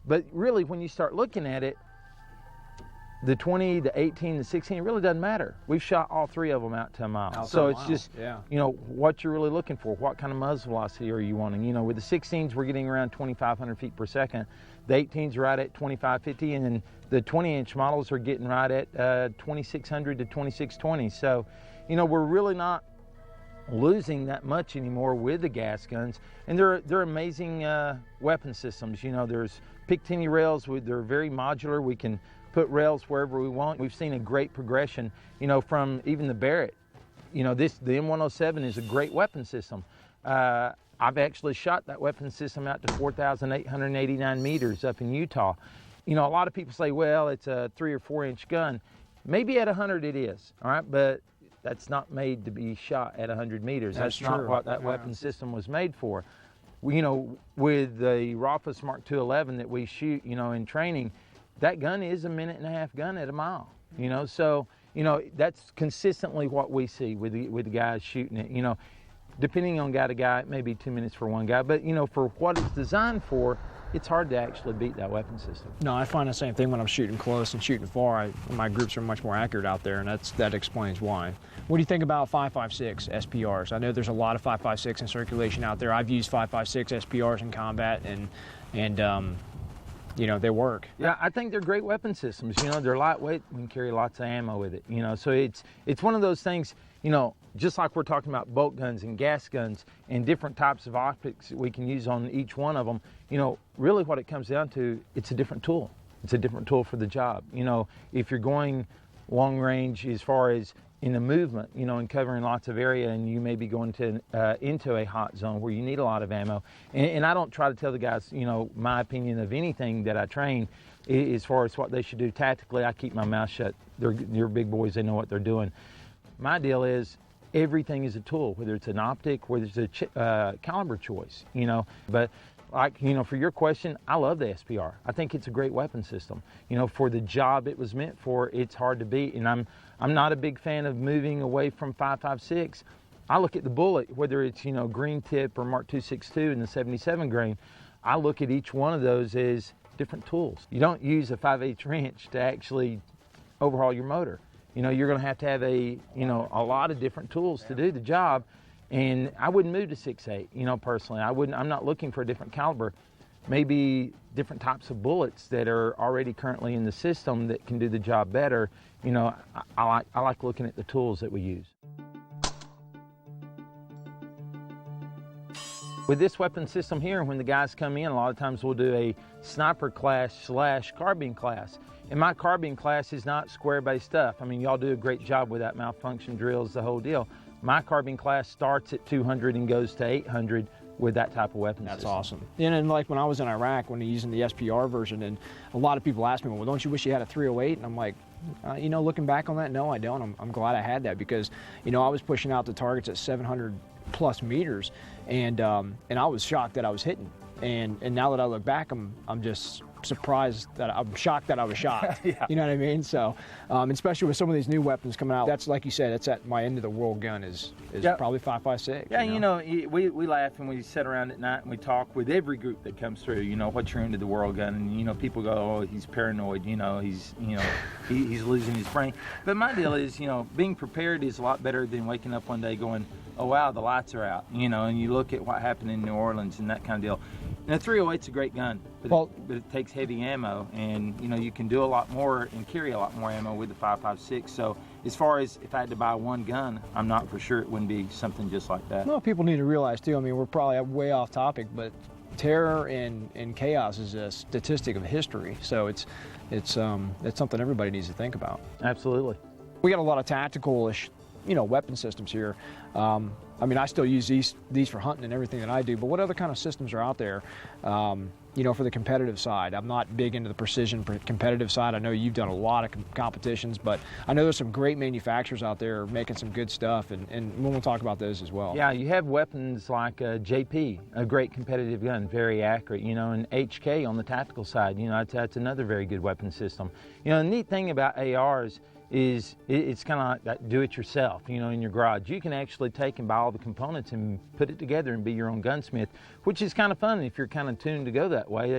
But really, when you start looking at it, the 20, the 18, the 16, it really doesn't matter. We've shot all 3 of them out to a mile. So it's just, you know, what you're really looking for. What kind of muzzle velocity are you wanting? You know, with the 16s, we're getting around 2,500 feet per second. The 18s are right at 2,550, and then the 20-inch models are getting right at 2,600 to 2,620. So, you know, we're really not losing that much anymore with the gas guns. And they're amazing weapon systems. You know, there's Picatinny rails. They're very modular. We can put rails wherever we want. We've seen a great progression, you know, from even the Barrett. You know, the M107 is a great weapon system. I've actually shot that weapon system out to 4,889 meters up in Utah. You know, a lot of people say, well, it's a 3 or 4-inch gun. Maybe at 100 it is, all right, but that's not made to be shot at 100 meters. That's not what that weapon system was made for. You know, with the Raufoss Mark II 11 that we shoot, you know, in training, that gun is a 1.5-minute gun at a mile, you know, so, you know, that's consistently what we see with the guys shooting it. You know, depending on guy to guy, it may be 2 minutes for one guy, but, you know, for what it's designed for, it's hard to actually beat that weapon system. No, I find the same thing when I'm shooting close and shooting far. My groups are much more accurate out there, and that explains why. What do you think about 5.56 SPRs? I know there's a lot of 5.56 in circulation out there. I've used 5.56 SPRs in combat, and you know, they work. Yeah, I think they're great weapon systems. You know, they're lightweight. We can carry lots of ammo with it. You know, so it's one of those things, you know, just like we're talking about bolt guns and gas guns and different types of optics that we can use on each one of them. You know, really what it comes down to, it's a different tool. It's a different tool for the job. You know, if you're going long range as far as in the movement, you know, and covering lots of area, and you may be going to into a hot zone where you need a lot of ammo. And I don't try to tell the guys, you know, my opinion of anything that I train as far as what they should do tactically. I keep my mouth shut. They're big boys. They know what they're doing. My deal is everything is a tool, whether it's an optic, whether it's a caliber choice, you know. But like, you know, for your question, I love the SPR. I think it's a great weapon system. You know, for the job it was meant for, it's hard to beat. And I'm not a big fan of moving away from 5.56. I look at the bullet, whether it's, you know, green tip or Mark 262 in the 77 grain, I look at each one of those as different tools. You don't use a 5/8 wrench to actually overhaul your motor. You know, you're going to have a lot of different tools to do the job. And I wouldn't move to 6/8, you know, personally. I'm not looking for a different caliber. Maybe different types of bullets that are already currently in the system that can do the job better. You know, I like looking at the tools that we use. With this weapon system here, when the guys come in, a lot of times we'll do a sniper class / carbine class. And my carbine class is not square-based stuff. I mean, y'all do a great job with that, malfunction drills, the whole deal. My carbine class starts at 200 and goes to 800 with that type of weapon That's system. awesome. And like when I was in Iraq, when using the SPR version, and a lot of people ask me, well, don't you wish you had a 308? And I'm like, you know, looking back on that, no, I don't. I'm glad I had that because, you know, I was pushing out the targets at 700 plus meters, and I was shocked that I was hitting. And now that I look back, I'm just surprised that I'm shocked that I was shocked. Yeah. You know what I mean? So, especially with some of these new weapons coming out, that's like you said, it's at my end of the world gun is Yep. probably 5.56. Yeah, you know, we laugh and we sit around at night and we talk with every group that comes through. You know, what's your end of the world gun? And you know, people go, oh, he's paranoid. You know, he's losing his brain. But my deal is, you know, being prepared is a lot better than waking up one day going, oh wow, the lights are out. You know, and you look at what happened in New Orleans and that kind of deal. And the 308's a great gun, but it takes heavy ammo, and you know you can do a lot more and carry a lot more ammo with the 5.56. So as far as if I had to buy one gun, I'm not for sure it wouldn't be something just like that. Well, people need to realize too. I mean, we're probably way off topic, but terror and chaos is a statistic of history. So it's something everybody needs to think about. Absolutely. We got a lot of tactical-ish, you know, weapon systems here. I mean, I still use these for hunting and everything that I do, but what other kind of systems are out there, you know, for the competitive side? I'm not big into the precision competitive side. I know you've done a lot of competitions, but I know there's some great manufacturers out there making some good stuff, and we'll talk about those as well. Yeah, you have weapons like JP, a great competitive gun, very accurate, you know, and HK on the tactical side, you know, that's another very good weapon system. You know, the neat thing about ARs is it's kind of like that do-it-yourself, you know, in your garage. You can actually take and buy all the components and put it together and be your own gunsmith, which is kind of fun if you're kind of tuned to go that way.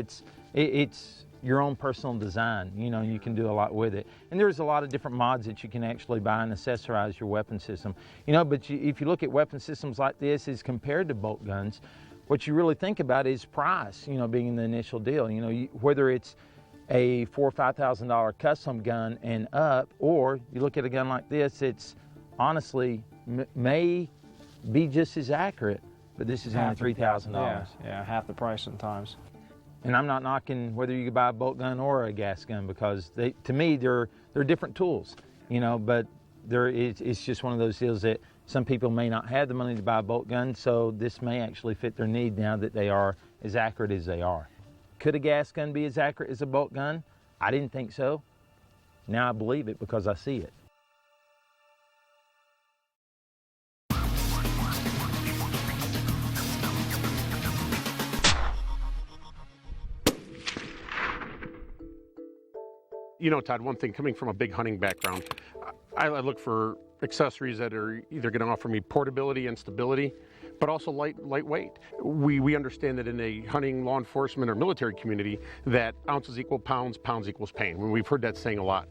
It's your own personal design, you know, you can do a lot with it. And there's a lot of different mods that you can actually buy and accessorize your weapon system. You know, but if you look at weapon systems like this as compared to bolt guns, what you really think about is price, you know, being the initial deal. You know, whether it's a $4,000 or $5,000 custom gun and up, or you look at a gun like this, it's honestly may be just as accurate, but this is only $3,000. Yeah, half the price sometimes. And I'm not knocking whether you buy a bolt gun or a gas gun, because to me they're different tools, you know. But it's just one of those deals that some people may not have the money to buy a bolt gun, so this may actually fit their need now that they are as accurate as they are. Could a gas gun be as accurate as a bolt gun? I didn't think so. Now I believe it because I see it. You know, Todd, one thing, coming from a big hunting background, I look for accessories that are either going to offer me portability and stability, but also lightweight. We understand that in a hunting, law enforcement, or military community, that ounces equal pounds, pounds equals pain. We've heard that saying a lot.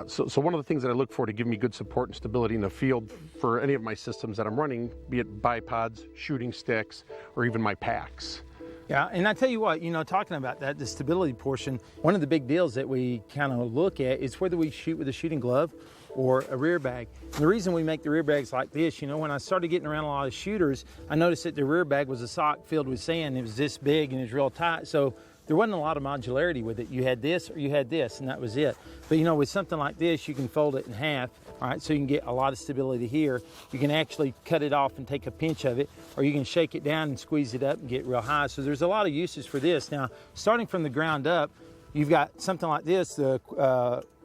So one of the things that I look for to give me good support and stability in the field for any of my systems that I'm running, be it bipods, shooting sticks, or even my packs. Yeah, and I tell you what, you know, talking about that, the stability portion, one of the big deals that we kind of look at is whether we shoot with a shooting glove or a rear bag. And the reason we make the rear bags like this, you know, when I started getting around a lot of shooters, I noticed that the rear bag was a sock filled with sand. It was this big and it was real tight, so there wasn't a lot of modularity with it. You had this or you had this, and that was it. But you know, with something like this, you can fold it in half, all right, so you can get a lot of stability here. You can actually cut it off and take a pinch of it, or you can shake it down and squeeze it up and get real high. So there's a lot of uses for this. Now, starting from the ground up, you've got something like this, the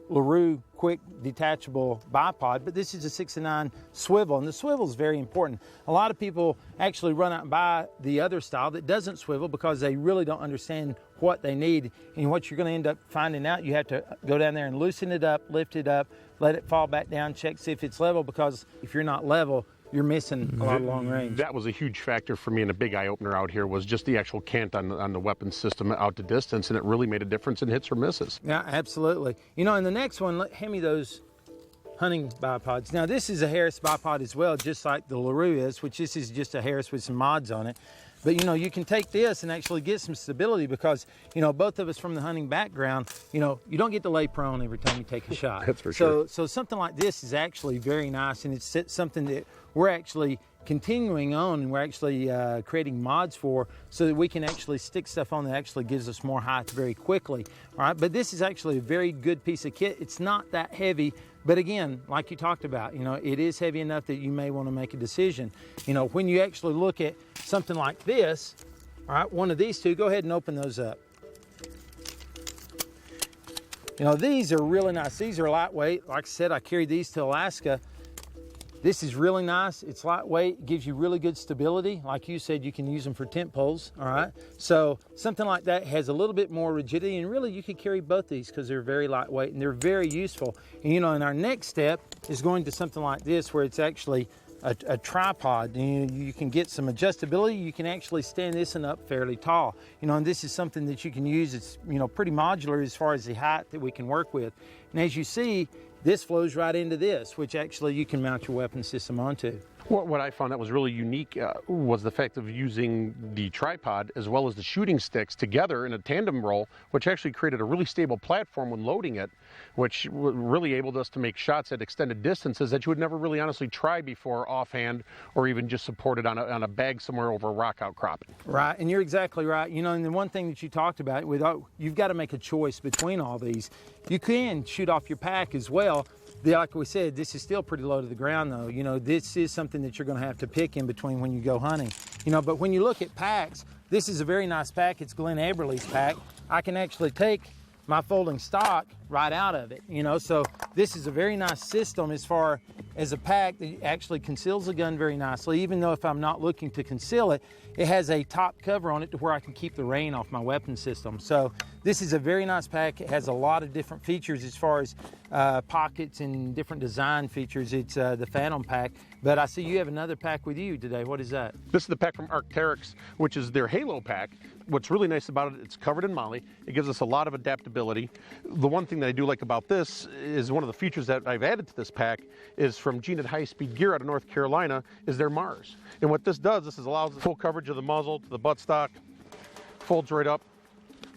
LaRue quick detachable bipod, but this is a 6-9 swivel, and the swivel is very important. A lot of people actually run out and buy the other style that doesn't swivel because they really don't understand what they need, and what you're going to end up finding out, you have to go down there and loosen it up, lift it up, let it fall back down, check, see if it's level, because if you're not level, you're missing a lot of long range. That was a huge factor for me, and a big eye-opener out here was just the actual cant on the weapon system out to distance, and it really made a difference in hits or misses. Yeah, absolutely. You know, in the next one, hand me those hunting bipods. Now, this is a Harris bipod as well, just like the LaRue is, which this is just a Harris with some mods on it. But, you know, you can take this and actually get some stability because, you know, both of us from the hunting background, you know, you don't get to lay prone every time you take a shot. That's for sure. So something like this is actually very nice, and it's something that we're actually continuing on, and we're actually creating mods for so that we can actually stick stuff on that actually gives us more height very quickly. All right, but this is actually a very good piece of kit. It's not that heavy, but again, like you talked about, you know, it is heavy enough that you may want to make a decision. You know, when you actually look at something like this, all right, one of these two, go ahead and open those up. You know, these are really nice. These are lightweight. Like I said, I carried these to Alaska. This is really nice. It's lightweight, gives you really good stability. Like you said, you can use them for tent poles, all right? So something like that has a little bit more rigidity, and really you could carry both these because they're very lightweight and they're very useful. And you know, and our next step is going to something like this where it's actually a tripod. You can get some adjustability. You can actually stand this one up fairly tall. You know, and this is something that you can use. It's, you know, pretty modular as far as the height that we can work with. And as you see, this flows right into this, which actually you can mount your weapon system onto. What I found that was really unique was the fact of using the tripod as well as the shooting sticks together in a tandem roll, which actually created a really stable platform when loading it, which really enabled us to make shots at extended distances that you would never really honestly try before offhand or even just supported on a bag somewhere over a rock outcropping. Right, and you're exactly right. You know, and the one thing that you talked about, you've got to make a choice between all these. You can shoot off your pack as well. Like we said, this is still pretty low to the ground though. You know, this is something that you're going to have to pick in between when you go hunting. You know, but when you look at packs, this is a very nice pack. It's Glenn Eberle's pack. I can actually take my folding stock right out of it, you know, so this is a very nice system as far as a pack that actually conceals the gun very nicely. Even though if I'm not looking to conceal it, it has a top cover on it to where I can keep the rain off my weapon system. So this is a very nice pack. It has a lot of different features as far as pockets and different design features. It's the Phantom pack, but I see you have another pack with you today. What is that? This is the pack from Arc'teryx, which is their Halo pack. What's really nice about it, it's covered in moly. It gives us a lot of adaptability. The one thing that I do like about this is one of the features that I've added to this pack is from Gene at High Speed Gear out of North Carolina is their Mars. And what this does, this allows full coverage of the muzzle to the buttstock, folds right up,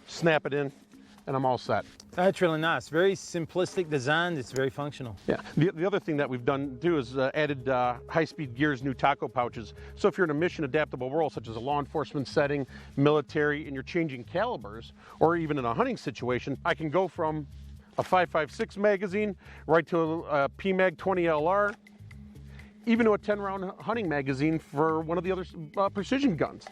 snap it in, and I'm all set. That's really nice. Very simplistic design. It's very functional. Yeah. The other thing that we've done too is added High Speed Gear's new taco pouches. So if you're in a mission adaptable role, such as a law enforcement setting, military, and you're changing calibers, or even in a hunting situation, I can go from a 5.56 magazine right to a PMag 20LR, even to a 10-round hunting magazine for one of the other precision guns.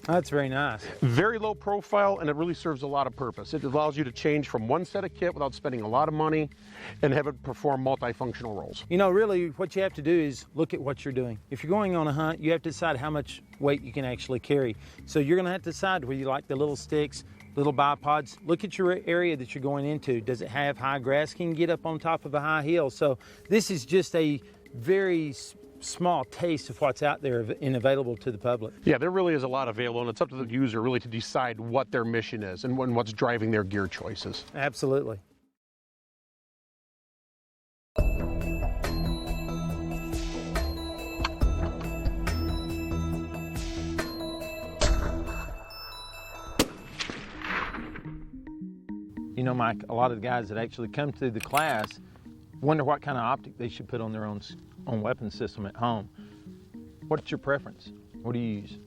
That's very nice. Very low profile, and it really serves a lot of purpose. It allows you to change from one set of kit without spending a lot of money and have it perform multifunctional roles. You know, really what you have to do is look at what you're doing. If you're going on a hunt, you have to decide how much weight you can actually carry. So you're going to have to decide whether you like the little sticks, little bipods. Look at your area that you're going into. Does it have high grass? Can you get up on top of a high hill? So this is just a very small taste of what's out there and available to the public. Yeah, there really is a lot available, and it's up to the user really to decide what their mission is and what's driving their gear choices. Absolutely. You know, Mike, a lot of the guys that actually come through the class wonder what kind of optic they should put on their own weapon system at home. What's your preference? What do you use?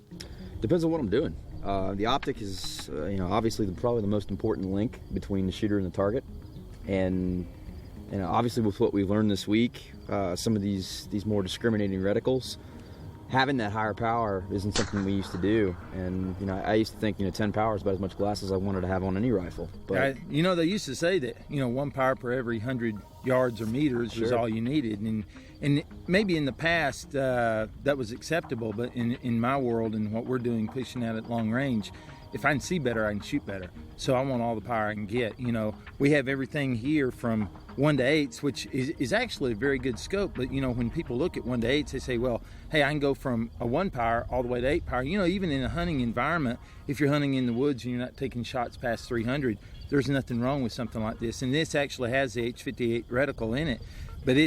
Depends on what I'm doing. The optic is, obviously probably the most important link between the shooter and the target. And obviously with what we've learned this week, some of these more discriminating reticles, having that higher power isn't something we used to do. And I used to think 10 power is about as much glass as I wanted to have on any rifle. But they used to say that 1 power per every 100 yards or meters was all you needed, and maybe in the past that was acceptable, but in my world and what we're doing pushing out at long range, if I can see better, I can shoot better. So I want all the power I can get. You know, we have everything here from 1:8, which is actually a very good scope. But, you know, when people look at 1:8, they say, well, hey, I can go from a 1 power all the way to 8 power. You know, even in a hunting environment, if you're hunting in the woods and you're not taking shots past 300, there's nothing wrong with something like this. And this actually has the H58 reticle in it. But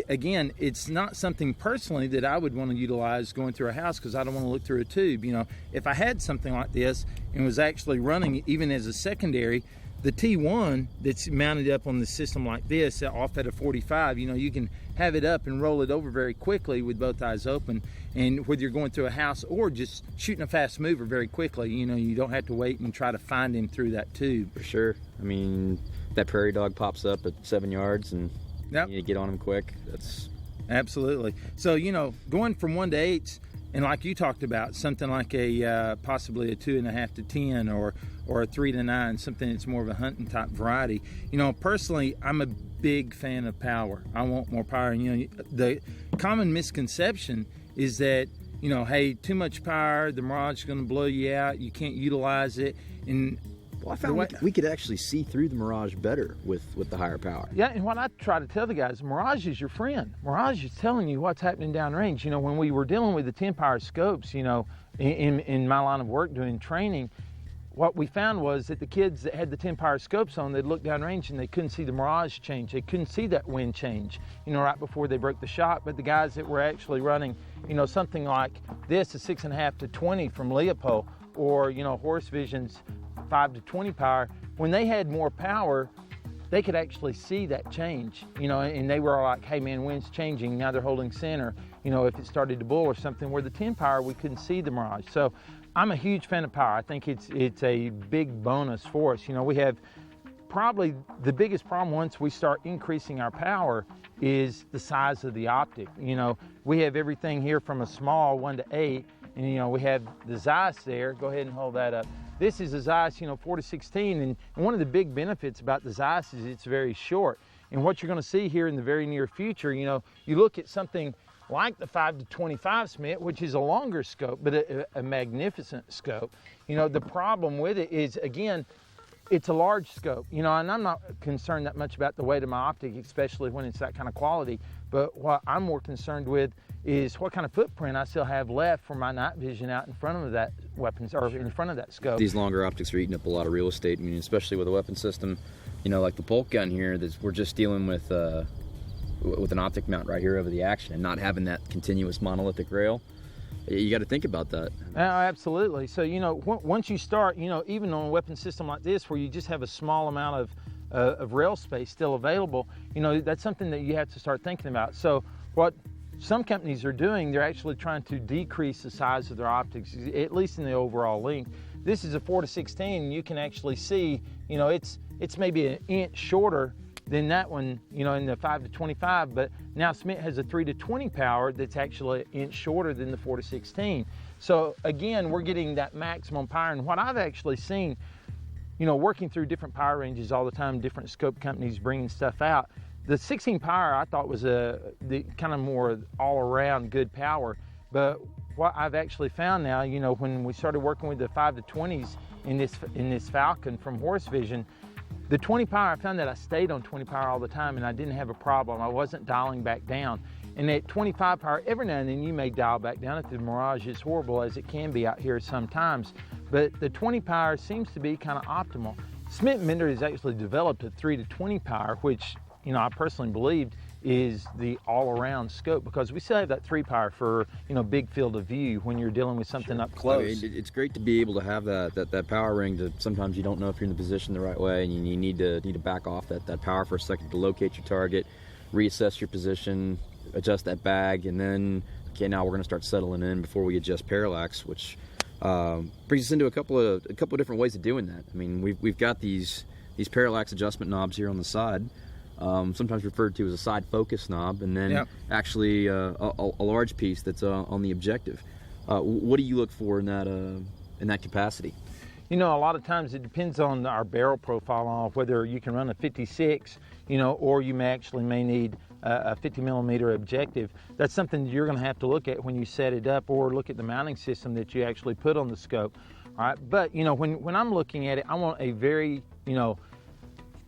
again, it's not something personally that I would want to utilize going through a house, because I don't want to look through a tube. You know, if I had something like this and was actually running even as a secondary, the T1 that's mounted up on the system like this, off at a 45, you know, you can have it up and roll it over very quickly with both eyes open. And whether you're going through a house or just shooting a fast mover very quickly, you know, you don't have to wait and try to find him through that tube. For sure. I mean, that prairie dog pops up at 7 yards and Yep. you need to get on him quick. That's absolutely. So, you know, going from 1 to 8, and like you talked about, something like a possibly a 2.5 to 10 or a 3 to 9, something that's more of a hunting type variety. You know, personally, I'm a big fan of power. I want more power. And, you know, the common misconception is that, you know, hey, too much power, the Mirage is going to blow you out. You can't utilize it. And well, I found we could actually see through the Mirage better with the higher power. Yeah, and what I try to tell the guys, Mirage is your friend. Mirage is telling you what's happening downrange. You know, when we were dealing with the 10-power scopes, you know, in my line of work doing training, what we found was that the kids that had the 10-power scopes on, they'd look downrange and they couldn't see the Mirage change. They couldn't see that wind change, you know, right before they broke the shot. But the guys that were actually running, you know, something like this, a 6.5 to 20 from Leopold, or, you know, Horse Vision's 5 to 20 power, when they had more power, they could actually see that change, you know, and they were like, hey man, wind's changing, now they're holding center, you know, if it started to bull or something. Where the 10 power, we couldn't see the Mirage. So I'm a huge fan of power. I think it's a big bonus for us. You know, we have probably the biggest problem once we start increasing our power is the size of the optic. You know, we have everything here from a small 1 to 8, and you know, we have the Zeiss there. Go ahead and hold that up. This is a Zeiss, you know, 4 to 16, and one of the big benefits about the Zeiss is it's very short. And what you're going to see here in the very near future, you know, you look at something like the 5 to 25 Smith, which is a longer scope, but a magnificent scope. You know, the problem with it is, again, it's a large scope, you know, and I'm not concerned that much about the weight of my optic, especially when it's that kind of quality. But what I'm more concerned with is what kind of footprint I still have left for my night vision out in front of that weapons, or in front of that scope. These longer optics are eating up a lot of real estate. I mean, especially with a weapon system, you know, like the bolt gun here, we're just dealing with an optic mount right here over the action, and not having that continuous monolithic rail. You got to think about that. Absolutely. So, you know, once you start, you know, even on a weapon system like this, where you just have a small amount of rail space still available, you know, that's something that you have to start thinking about. So what some companies are doing, they're actually trying to decrease the size of their optics, at least in the overall length. This is a 4 to 16, and you can actually see, you know, it's maybe an inch shorter than that one, you know, in the 5 to 25, but now Smith has a 3 to 20 power that's actually an inch shorter than the 4 to 16. So again, we're getting that maximum power. And what I've actually seen, you know, working through different power ranges all the time, different scope companies bringing stuff out, the 16 power I thought was the kind of more all-around good power. But what I've actually found now, you know, when we started working with the 5 to 20s in this Falcon from Horse Vision, the 20 power, I found that I stayed on 20 power all the time and I didn't have a problem. I wasn't dialing back down. And at 25 power, every now and then you may dial back down if the Mirage is horrible, as it can be out here sometimes. But the 20 power seems to be kind of optimal. Smith Mender has actually developed a 3 to 20 power, which, you know, I personally believed is the all-around scope, because we still have that 3 power for, you know, big field of view when you're dealing with something up close. I mean, it's great to be able to have that power ring. To sometimes you don't know if you're in the position the right way, and you need to back off that power for a second to locate your target, reassess your position, adjust that bag, and then okay, now we're going to start settling in before we adjust parallax, which brings us into a couple of different ways of doing that. I mean, we've got these parallax adjustment knobs here on the side. Sometimes referred to as a side focus knob, and then actually a large piece that's on the objective. What do you look for in that capacity? You know, a lot of times it depends on our barrel profile on whether you can run a 56, you know, or you may need a 50 millimeter objective. That's something you're going to have to look at when you set it up, or look at the mounting system that you actually put on the scope. All right, but you know, when I'm looking at it, I want a very, you know,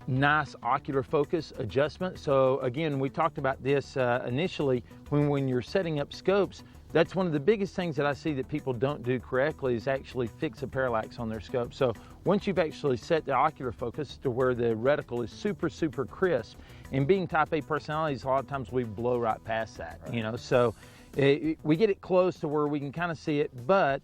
nice ocular focus adjustment. So again, we talked about this initially when you're setting up scopes. That's one of the biggest things that I see that people don't do correctly is actually fix a parallax on their scope. So once you've actually set the ocular focus to where the reticle is super, super crisp, and being type A personalities, a lot of times we blow right past that, you know, so we get it close to where we can kind of see it, but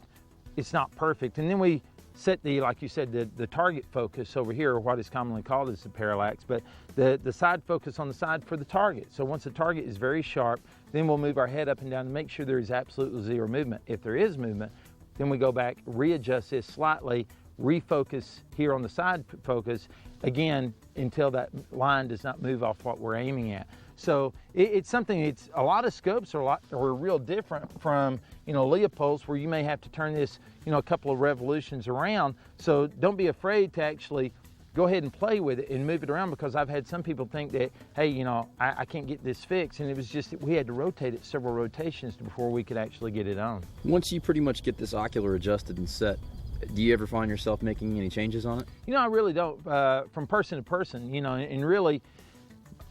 it's not perfect. And then we set the, like you said, the target focus over here, or what is commonly called as the parallax, but the side focus on the side for the target. So once the target is very sharp, then we'll move our head up and down to make sure there is absolutely zero movement. If there is movement, then we go back, readjust this slightly, refocus here on the side focus, again, until that line does not move off what we're aiming at. So it's something, it's a lot of scopes are real different from, you know, Leopold's, where you may have to turn this, you know, a couple of revolutions around. So don't be afraid to actually go ahead and play with it and move it around, because I've had some people think that, hey, you know, I can't get this fixed, and it was just that we had to rotate it several rotations before we could actually get it on. Once you pretty much get this ocular adjusted and set, do you ever find yourself making any changes on it? You know, I really don't, from person to person, you know, and really,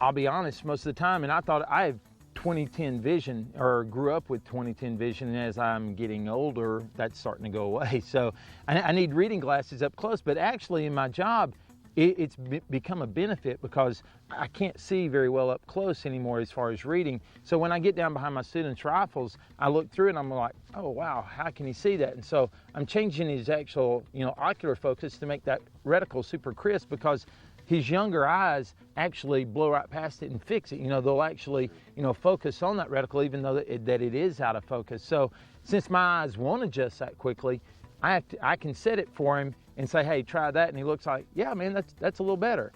I'll be honest, most of the time, and I thought I have 20/10 vision, or grew up with 20/10 vision, and as I'm getting older, that's starting to go away. So I need reading glasses up close, but actually in my job, it's become a benefit because I can't see very well up close anymore as far as reading. So when I get down behind my students' rifles, I look through and I'm like, oh wow, how can he see that? And so I'm changing his actual, you know, ocular focus to make that reticle super crisp, because his younger eyes actually blow right past it and fix it. You know, they'll actually, you know, focus on that reticle even though that it is out of focus. So since my eyes won't adjust that quickly, I can set it for him and say, hey, try that, and he looks like, yeah, man, that's a little better.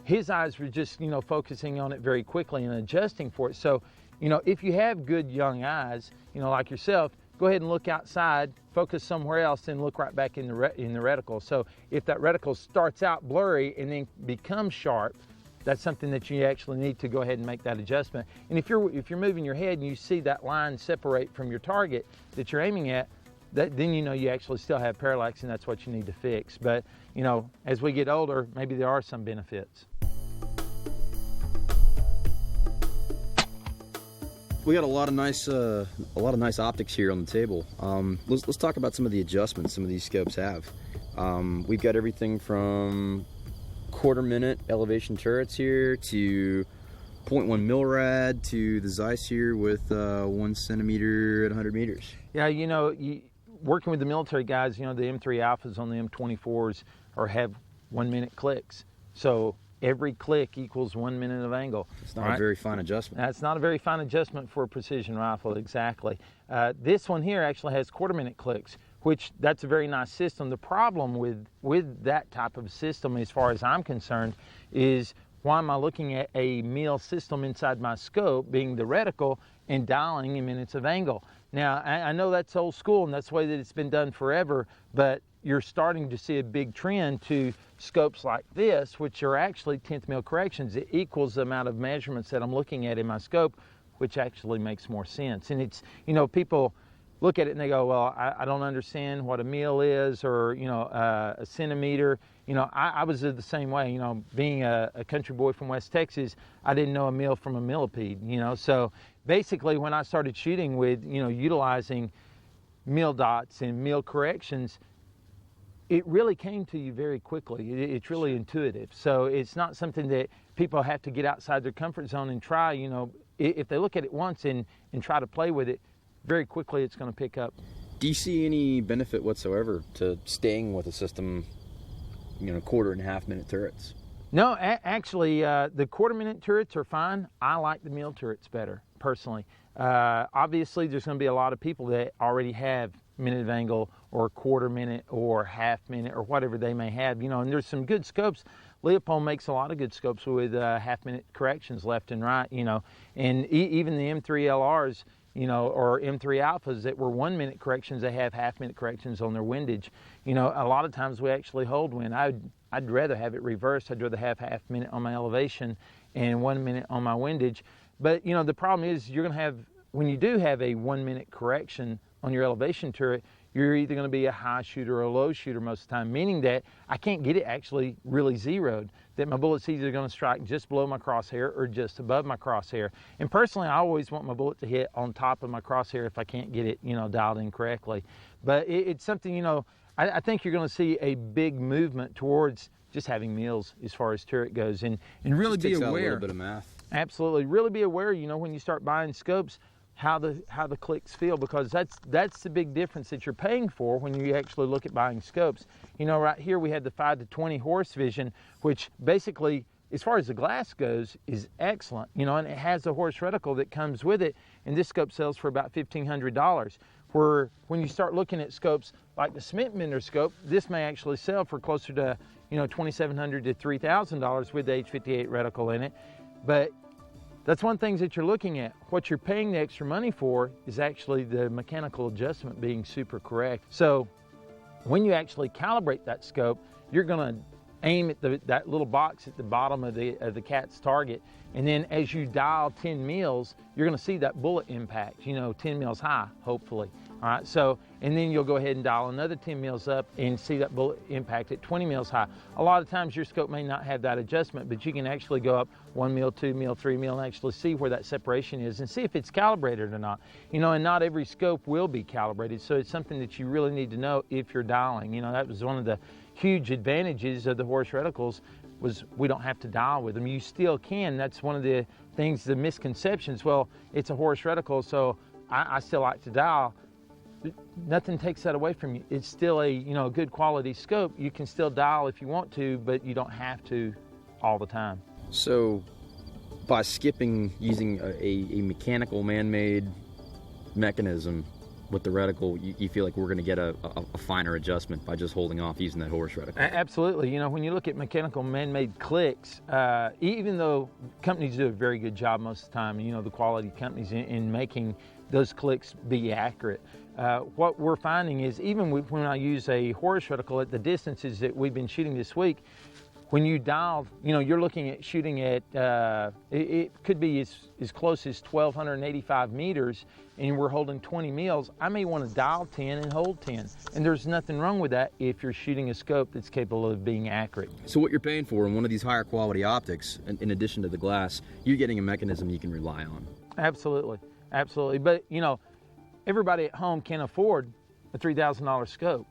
His eyes were just, you know, focusing on it very quickly and adjusting for it. So, you know, if you have good young eyes, you know, like yourself, go ahead and look outside, focus somewhere else, and look right back in the reticle. So if that reticle starts out blurry and then becomes sharp, that's something that you actually need to go ahead and make that adjustment. And if you're moving your head and you see that line separate from your target that you're aiming at, then you know you actually still have parallax, and that's what you need to fix. But you know, as we get older, maybe there are some benefits. We got a lot of nice optics here on the table. Let's talk about some of the adjustments some of these scopes have. We've got everything from 1/4 minute elevation turrets here to 0.1 milrad to the Zeiss here with 1 centimeter at 100 meters. Yeah, you know, working with the military guys, you know, the M3 Alphas on the M24s have 1 minute clicks. So every click equals 1 minute of angle. It's not a very fine adjustment. That's not a very fine adjustment for a precision rifle, exactly. This one here actually has 1/4 minute clicks, which that's a very nice system. The problem with that type of system, as far as I'm concerned, is why am I looking at a mil system inside my scope, being the reticle, and dialing in minutes of angle? Now, I know that's old school, and that's the way that it's been done forever, but you're starting to see a big trend to scopes like this, which are actually 10th mil corrections. It equals the amount of measurements that I'm looking at in my scope, which actually makes more sense. And it's, you know, people look at it and they go, well, I don't understand what a mil is, or, you know, a centimeter. You know, I was the same way, you know, being a country boy from West Texas, I didn't know a mil from a millipede, you know. So basically when I started shooting with, you know, utilizing mil dots and mil corrections, it really came to you very quickly. It's really intuitive. So it's not something that people have to get outside their comfort zone and try. You know, if they look at it once and try to play with it, very quickly it's going to pick up. Do you see any benefit whatsoever to staying with a system, you know, 1/4 and 1/2 minute turrets? No, actually, the 1/4 minute turrets are fine. I like the mil turrets better, personally. Obviously, there's going to be a lot of people that already have minute of angle or 1/4 minute or 1/2 minute or whatever they may have, you know, and there's some good scopes. Leopold makes a lot of good scopes with 1/2 minute corrections left and right, you know, and even the M3 LRs, you know, or M3 Alphas that were 1 minute corrections, they have 1/2 minute corrections on their windage. You know, a lot of times we actually hold wind. I'd rather have it reversed. I'd rather have 1/2 minute on my elevation and 1 minute on my windage. But, you know, the problem is you're going to have, when you do have a 1 minute correction on your elevation turret, you're either going to be a high shooter or a low shooter most of the time, meaning that I can't get it actually really zeroed, that my bullet's either going to strike just below my crosshair or just above my crosshair. And personally, I always want my bullet to hit on top of my crosshair if I can't get it, dialed in correctly. But it's something, I think you're going to see a big movement towards just having mills as far as turret goes, and really be aware. A little bit of math. Absolutely, really be aware. When you start buying scopes, how the clicks feel, because that's the big difference that you're paying for when you actually look at buying scopes. Right here we had the 5 to 20 horse vision, which basically, as far as the glass goes, is excellent. And it has a horse reticle that comes with it, and this scope sells for about $1,500. Where when you start looking at scopes like the Smith Bender scope, this may actually sell for closer to $2,700 to $3,000 with the H58 reticle in it. But that's one thing that you're looking at. What you're paying the extra money for is actually the mechanical adjustment being super correct. So when you actually calibrate that scope, you're going to aim at that little box at the bottom of the cat's target, and then as you dial 10 mils, you're going to see that bullet impact, 10 mils high, hopefully. All right, so, and then you'll go ahead and dial another 10 mils up and see that bullet impact at 20 mils high. A lot of times your scope may not have that adjustment, but you can actually go up 1 mil, 2 mil, 3 mil, and actually see where that separation is and see if it's calibrated or not. And not every scope will be calibrated, so it's something that you really need to know if you're dialing. That was one of the huge advantages of the horse reticles, was we don't have to dial with them. You still can. That's one of the things, the misconceptions. Well, it's a horse reticle, so I still like to dial. Nothing takes that away from you. It's still a good quality scope. You can still dial if you want to, but you don't have to all the time. So by skipping using a mechanical man-made mechanism with the reticle, you feel like we're going to get a finer adjustment by just holding off using that horse reticle? Absolutely. When you look at mechanical man-made clicks, even though companies do a very good job most of the time, the quality companies in making those clicks be accurate, what we're finding is even when I use a horse reticle at the distances that we've been shooting this week, when you dial, you're looking at shooting at, it could be as close as 1,285 meters, and we're holding 20 mils. I may want to dial 10 and hold 10. And there's nothing wrong with that if you're shooting a scope that's capable of being accurate. So what you're paying for in one of these higher quality optics, in addition to the glass, you're getting a mechanism you can rely on. Absolutely, absolutely. But, everybody at home can afford a $3,000 scope,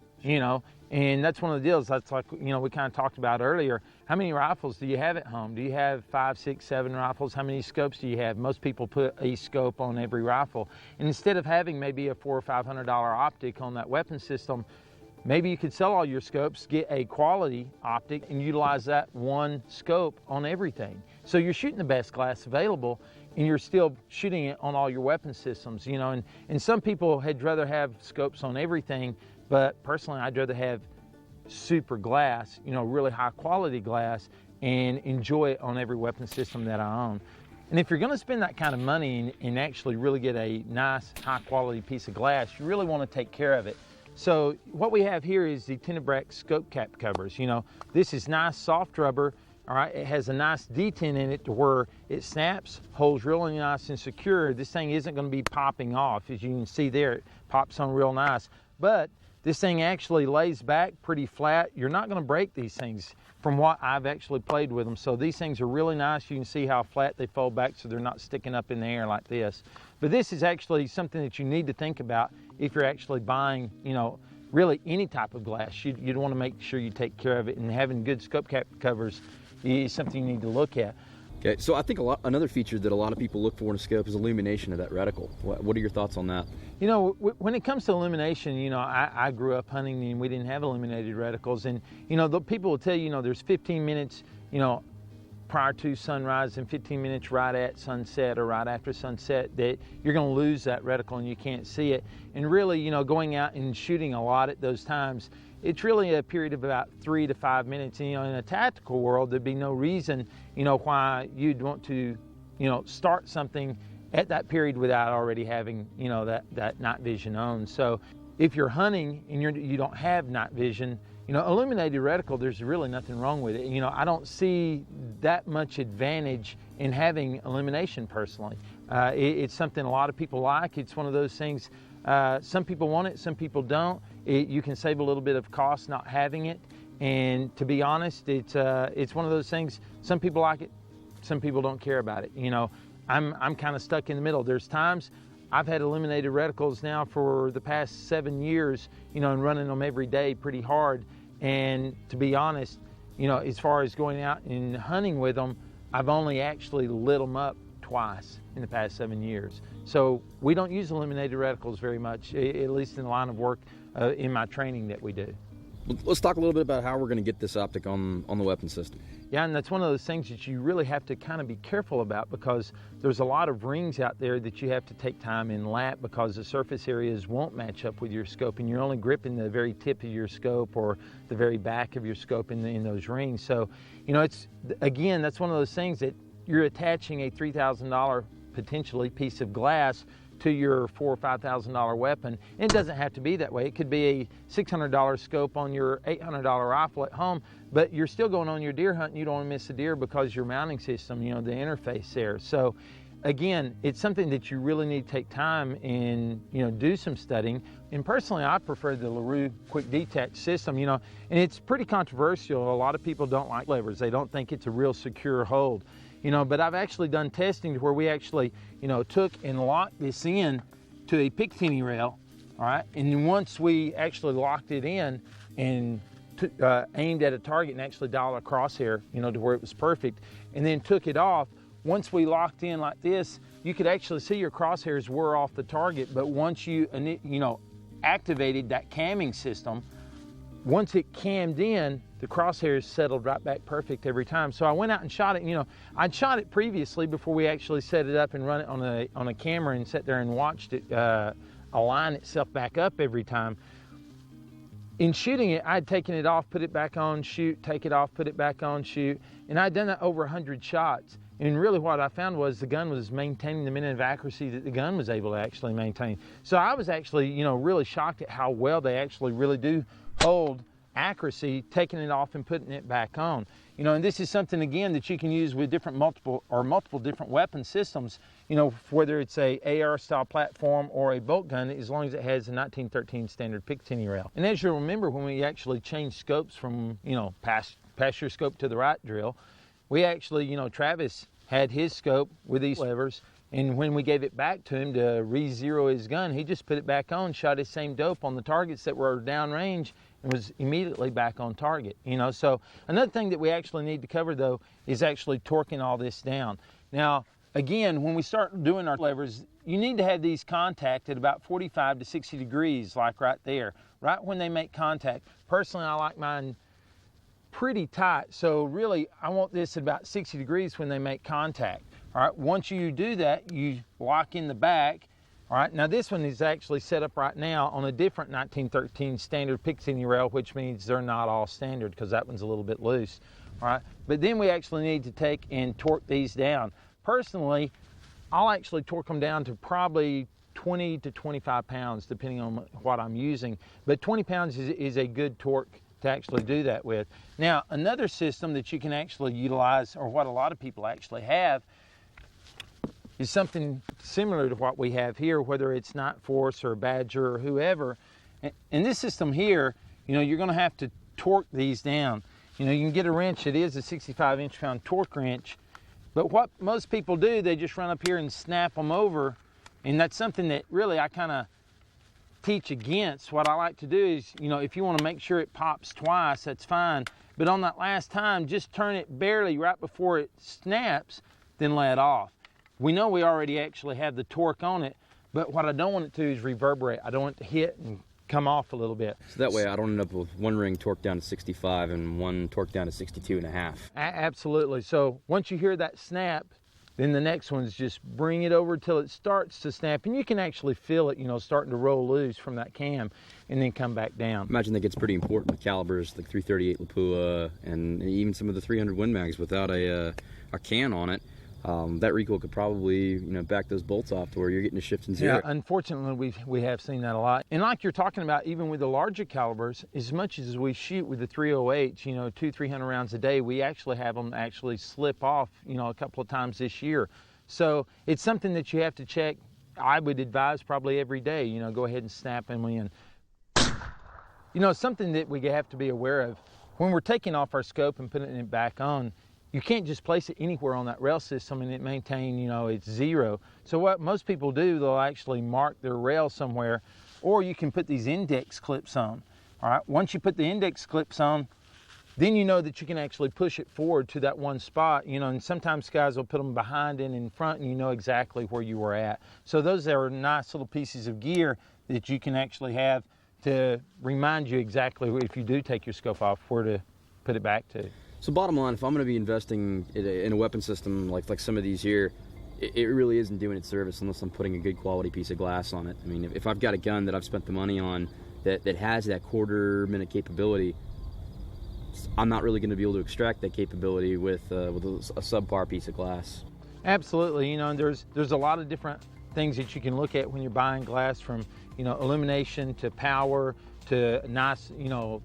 and that's one of the deals. That's like, we kind of talked about earlier. How many rifles do you have at home? Do you have 5, 6, 7 rifles? How many scopes do you have? Most people put a scope on every rifle. And instead of having maybe a $400 or $500 optic on that weapon system, maybe you could sell all your scopes, get a quality optic, and utilize that one scope on everything. So you're shooting the best glass available, and you're still shooting it on all your weapon systems, and some people had rather have scopes on everything, but personally I'd rather have super glass, really high quality glass, and enjoy it on every weapon system that I own. And if you're going to spend that kind of money and actually really get a nice high quality piece of glass, you really want to take care of it. So what we have here is the Tenebrex scope cap covers. This is nice soft rubber. All right, it has a nice detent in it to where it snaps, holds really nice and secure. This thing isn't going to be popping off. As you can see there, it pops on real nice. But this thing actually lays back pretty flat. You're not going to break these things from what I've actually played with them. So these things are really nice. You can see how flat they fold back so they're not sticking up in the air like this. But this is actually something that you need to think about if you're actually buying, really any type of glass. You'd want to make sure you take care of it, and having good scope cap covers is something you need to look at. Okay, so I think another feature that a lot of people look for in a scope is illumination of that reticle. What are your thoughts on that? When it comes to illumination, I grew up hunting and we didn't have illuminated reticles, and the people will tell you, there's 15 minutes, prior to sunrise and 15 minutes right at sunset or right after sunset that you're going to lose that reticle and you can't see it. And really, going out and shooting a lot at those times, it's really a period of about 3 to 5 minutes. And, in a tactical world, there'd be no reason, why you'd want to, start something at that period without already having, that night vision on. So if you're hunting and you don't have night vision, illuminated reticle, there's really nothing wrong with it. I don't see that much advantage in having illumination personally. It's something a lot of people like. It's one of those things, Some people want it, some people don't. You can save a little bit of cost not having it. And to be honest, it's one of those things, some people like it, some people don't care about it. You know, I'm kind of stuck in the middle. There's times I've had eliminated reticles now for the past 7 years, you know, and running them every day pretty hard. And to be honest, you know, as far as going out and hunting with them, I've only actually lit them up twice in the past 7 years. So we don't use eliminated reticles very much, at least in the line of work in my training that we do. Let's talk a little bit about how we're going to get this optic on the weapon system. Yeah, and that's one of those things that you really have to kind of be careful about, because there's a lot of rings out there that you have to take time and lap, because the surface areas won't match up with your scope, and you're only gripping the very tip of your scope or the very back of your scope in those rings. So, you know, it's, again, that's one of those things that you're attaching a $3,000 potentially piece of glass to your $4,000 or $5,000 weapon. And it doesn't have to be that way. It could be a $600 scope on your $800 rifle at home, but you're still going on your deer hunt and you don't want to miss a deer because your mounting system, you know, the interface there. So again, it's something that you really need to take time and, you know, do some studying. And personally, I prefer the LaRue quick detach system, you know, and it's pretty controversial. A lot of people don't like levers. They don't think it's a real secure hold. You know, but I've actually done testing to where we actually, you know, took and locked this in to a Picatinny rail, all right? And then once we actually locked it in and aimed at a target and actually dialed a crosshair, you know, to where it was perfect, and then took it off, once we locked in like this, you could actually see your crosshairs were off the target, but once you know, activated that camming system, once it cammed in, the crosshairs settled right back perfect every time. So I went out and shot it. You know, I'd shot it previously before we actually set it up and run it on a camera and sat there and watched it align itself back up every time. In shooting it, I'd taken it off, put it back on, shoot, take it off, put it back on, shoot, and I'd done that over 100 shots. And really what I found was the gun was maintaining the minute of accuracy that the gun was able to actually maintain. So I was actually, you know, really shocked at how well they actually really do hold accuracy, taking it off and putting it back on. You know, and this is something, again, that you can use with multiple different weapon systems, you know, whether it's a AR style platform or a bolt gun, as long as it has a 1913 standard Picatinny rail. And as you'll remember, when we actually changed scopes from, you know, past your scope to the right drill, we actually, you know, Travis had his scope with these levers, and when we gave it back to him to re-zero his gun, he just put it back on, shot his same dope on the targets that were downrange, and was immediately back on target. You know, so another thing that we actually need to cover, though, is actually torquing all this down. Now, again, when we start doing our levers, you need to have these contact at about 45 to 60 degrees, like right there, right when they make contact. Personally, I like mine pretty tight, so really I want this at about 60 degrees when they make contact. All right, once you do that, you lock in the back. All right, now this one is actually set up right now on a different 1913 standard Picatinny rail, which means they're not all standard because that one's a little bit loose. All right, but then we actually need to take and torque these down. Personally, I'll actually torque them down to probably 20 to 25 pounds, depending on what I'm using. But 20 pounds is a good torque to actually do that with. Now, another system that you can actually utilize, or what a lot of people actually have, is something similar to what we have here, whether it's Night Force or Badger or whoever. And this system here, you know, you're going to have to torque these down. You know, you can get a wrench. It is a 65 inch-pound torque wrench. But what most people do, they just run up here and snap them over. And that's something that really I kind of teach against. What I like to do is, you know, if you want to make sure it pops twice, that's fine. But on that last time, just turn it barely right before it snaps, then let off. We know we already actually have the torque on it, but what I don't want it to is reverberate. I don't want it to hit and come off a little bit. So that way I don't end up with one ring torqued down to 65 and one torqued down to 62.5. Absolutely. So once you hear that snap, then the next one's just bring it over till it starts to snap, and you can actually feel it, you know, starting to roll loose from that cam, and then come back down. Imagine that gets pretty important with calibers like 338 Lapua and even some of the 300 Win Mags without a can on it. That recoil could probably, you know, back those bolts off to where you're getting a shift in zero. Yeah, unfortunately, we have seen that a lot. And like you're talking about, even with the larger calibers, as much as we shoot with the 308s, you know, 200-300 rounds a day, we actually have them actually slip off, you know, a couple of times this year. So it's something that you have to check I would advise probably every day, you know, go ahead and snap them in. You know, something that we have to be aware of, when we're taking off our scope and putting it back on, you can't just place it anywhere on that rail system and it maintain, you know, it's zero. So what most people do, they'll actually mark their rail somewhere, or you can put these index clips on. All right, once you put the index clips on, then you know that you can actually push it forward to that one spot, you know, and sometimes guys will put them behind and in front and you know exactly where you were at. So those are nice little pieces of gear that you can actually have to remind you exactly, if you do take your scope off, where to put it back to. So bottom line, if I'm going to be investing in a weapon system like some of these here, it really isn't doing its service unless I'm putting a good quality piece of glass on it. I mean, if I've got a gun that I've spent the money on that has that quarter-minute capability, I'm not really going to be able to extract that capability with a subpar piece of glass. Absolutely, you know, and there's a lot of different things that you can look at when you're buying glass, from, you know, illumination to power to nice, you know,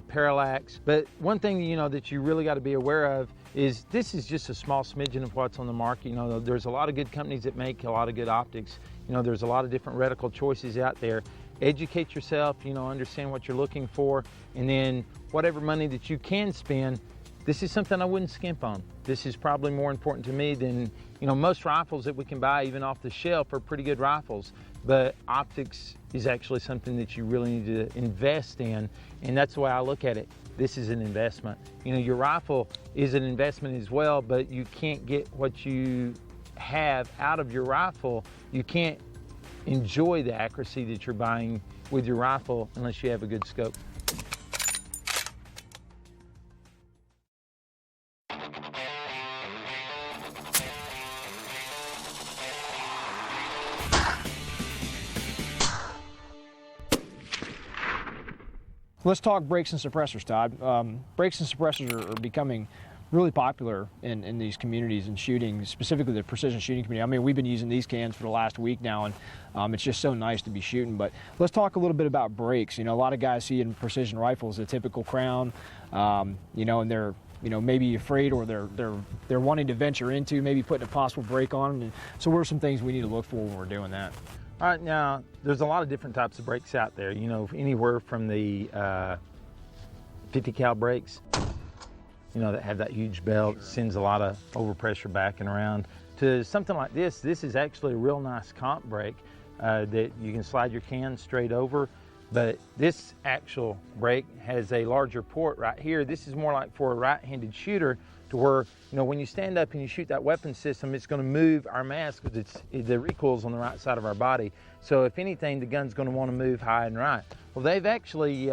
parallax. But one thing, you know, that you really got to be aware of is this is just a small smidgen of what's on the market. You know, there's a lot of good companies that make a lot of good optics. You know, there's a lot of different reticle choices out there. Educate yourself, you know, understand what you're looking for, and then whatever money that you can spend, this is something I wouldn't skimp on. This is probably more important to me than, you know, most rifles that we can buy even off the shelf are pretty good rifles, but optics is actually something that you really need to invest in, and that's the way I look at it. This is an investment. You know, your rifle is an investment as well, but you can't get what you have out of your rifle. You can't enjoy the accuracy that you're buying with your rifle unless you have a good scope. Let's talk brakes and suppressors, Todd. Brakes and suppressors are becoming really popular in these communities and shooting, specifically the precision shooting community. I mean, we've been using these cans for the last week now, and it's just so nice to be shooting. But let's talk a little bit about brakes. You know, a lot of guys see in precision rifles a typical crown, you know, and they're, you know, maybe afraid, or they're wanting to venture into maybe putting a possible brake on. And so what are some things we need to look for when we're doing that? All right, now, there's a lot of different types of brakes out there, you know, anywhere from the 50 cal brakes, you know, that have that huge belt, sends a lot of overpressure backing around, to something like this. This is actually a real nice comp brake that you can slide your can straight over, but this actual brake has a larger port right here. This is more like for a right-handed shooter, to where, you know, when you stand up and you shoot that weapon system, it's going to move our mass because the recoil's on the right side of our body. So if anything, the gun's going to want to move high and right. Well, they've actually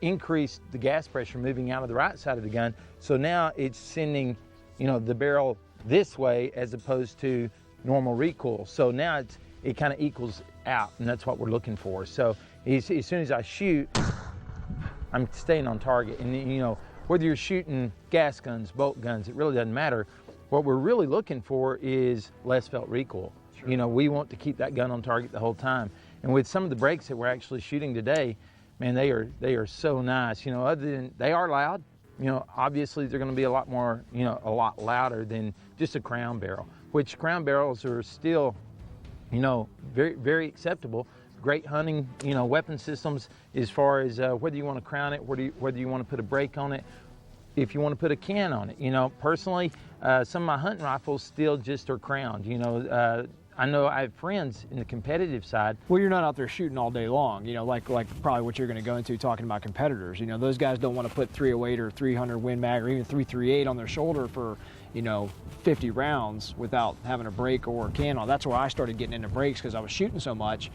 increased the gas pressure moving out of the right side of the gun. So now it's sending, you know, the barrel this way as opposed to normal recoil. So now it kind of equals out, and that's what we're looking for. So as soon as I shoot, I'm staying on target. And, you know, whether you're shooting gas guns, bolt guns, it really doesn't matter. What we're really looking for is less felt recoil. Sure. You know, we want to keep that gun on target the whole time. And with some of the brakes that we're actually shooting today, man, they are so nice. You know, other than they are loud, you know, obviously they're going to be a lot more, you know, a lot louder than just a crown barrel, which crown barrels are still, you know, very, very acceptable. Great hunting, you know, weapon systems as far as whether you want to crown it, whether you want to put a brake on it, if you want to put a can on it. You know, personally, some of my hunting rifles still just are crowned. You know, I know I have friends in the competitive side. Well, you're not out there shooting all day long, you know, like probably what you're going to go into talking about competitors. You know, those guys don't want to put 308 or 300 Win Mag or even 338 on their shoulder for, you know, 50 rounds without having a brake or a can on. That's where I started getting into brakes, because I was shooting so much.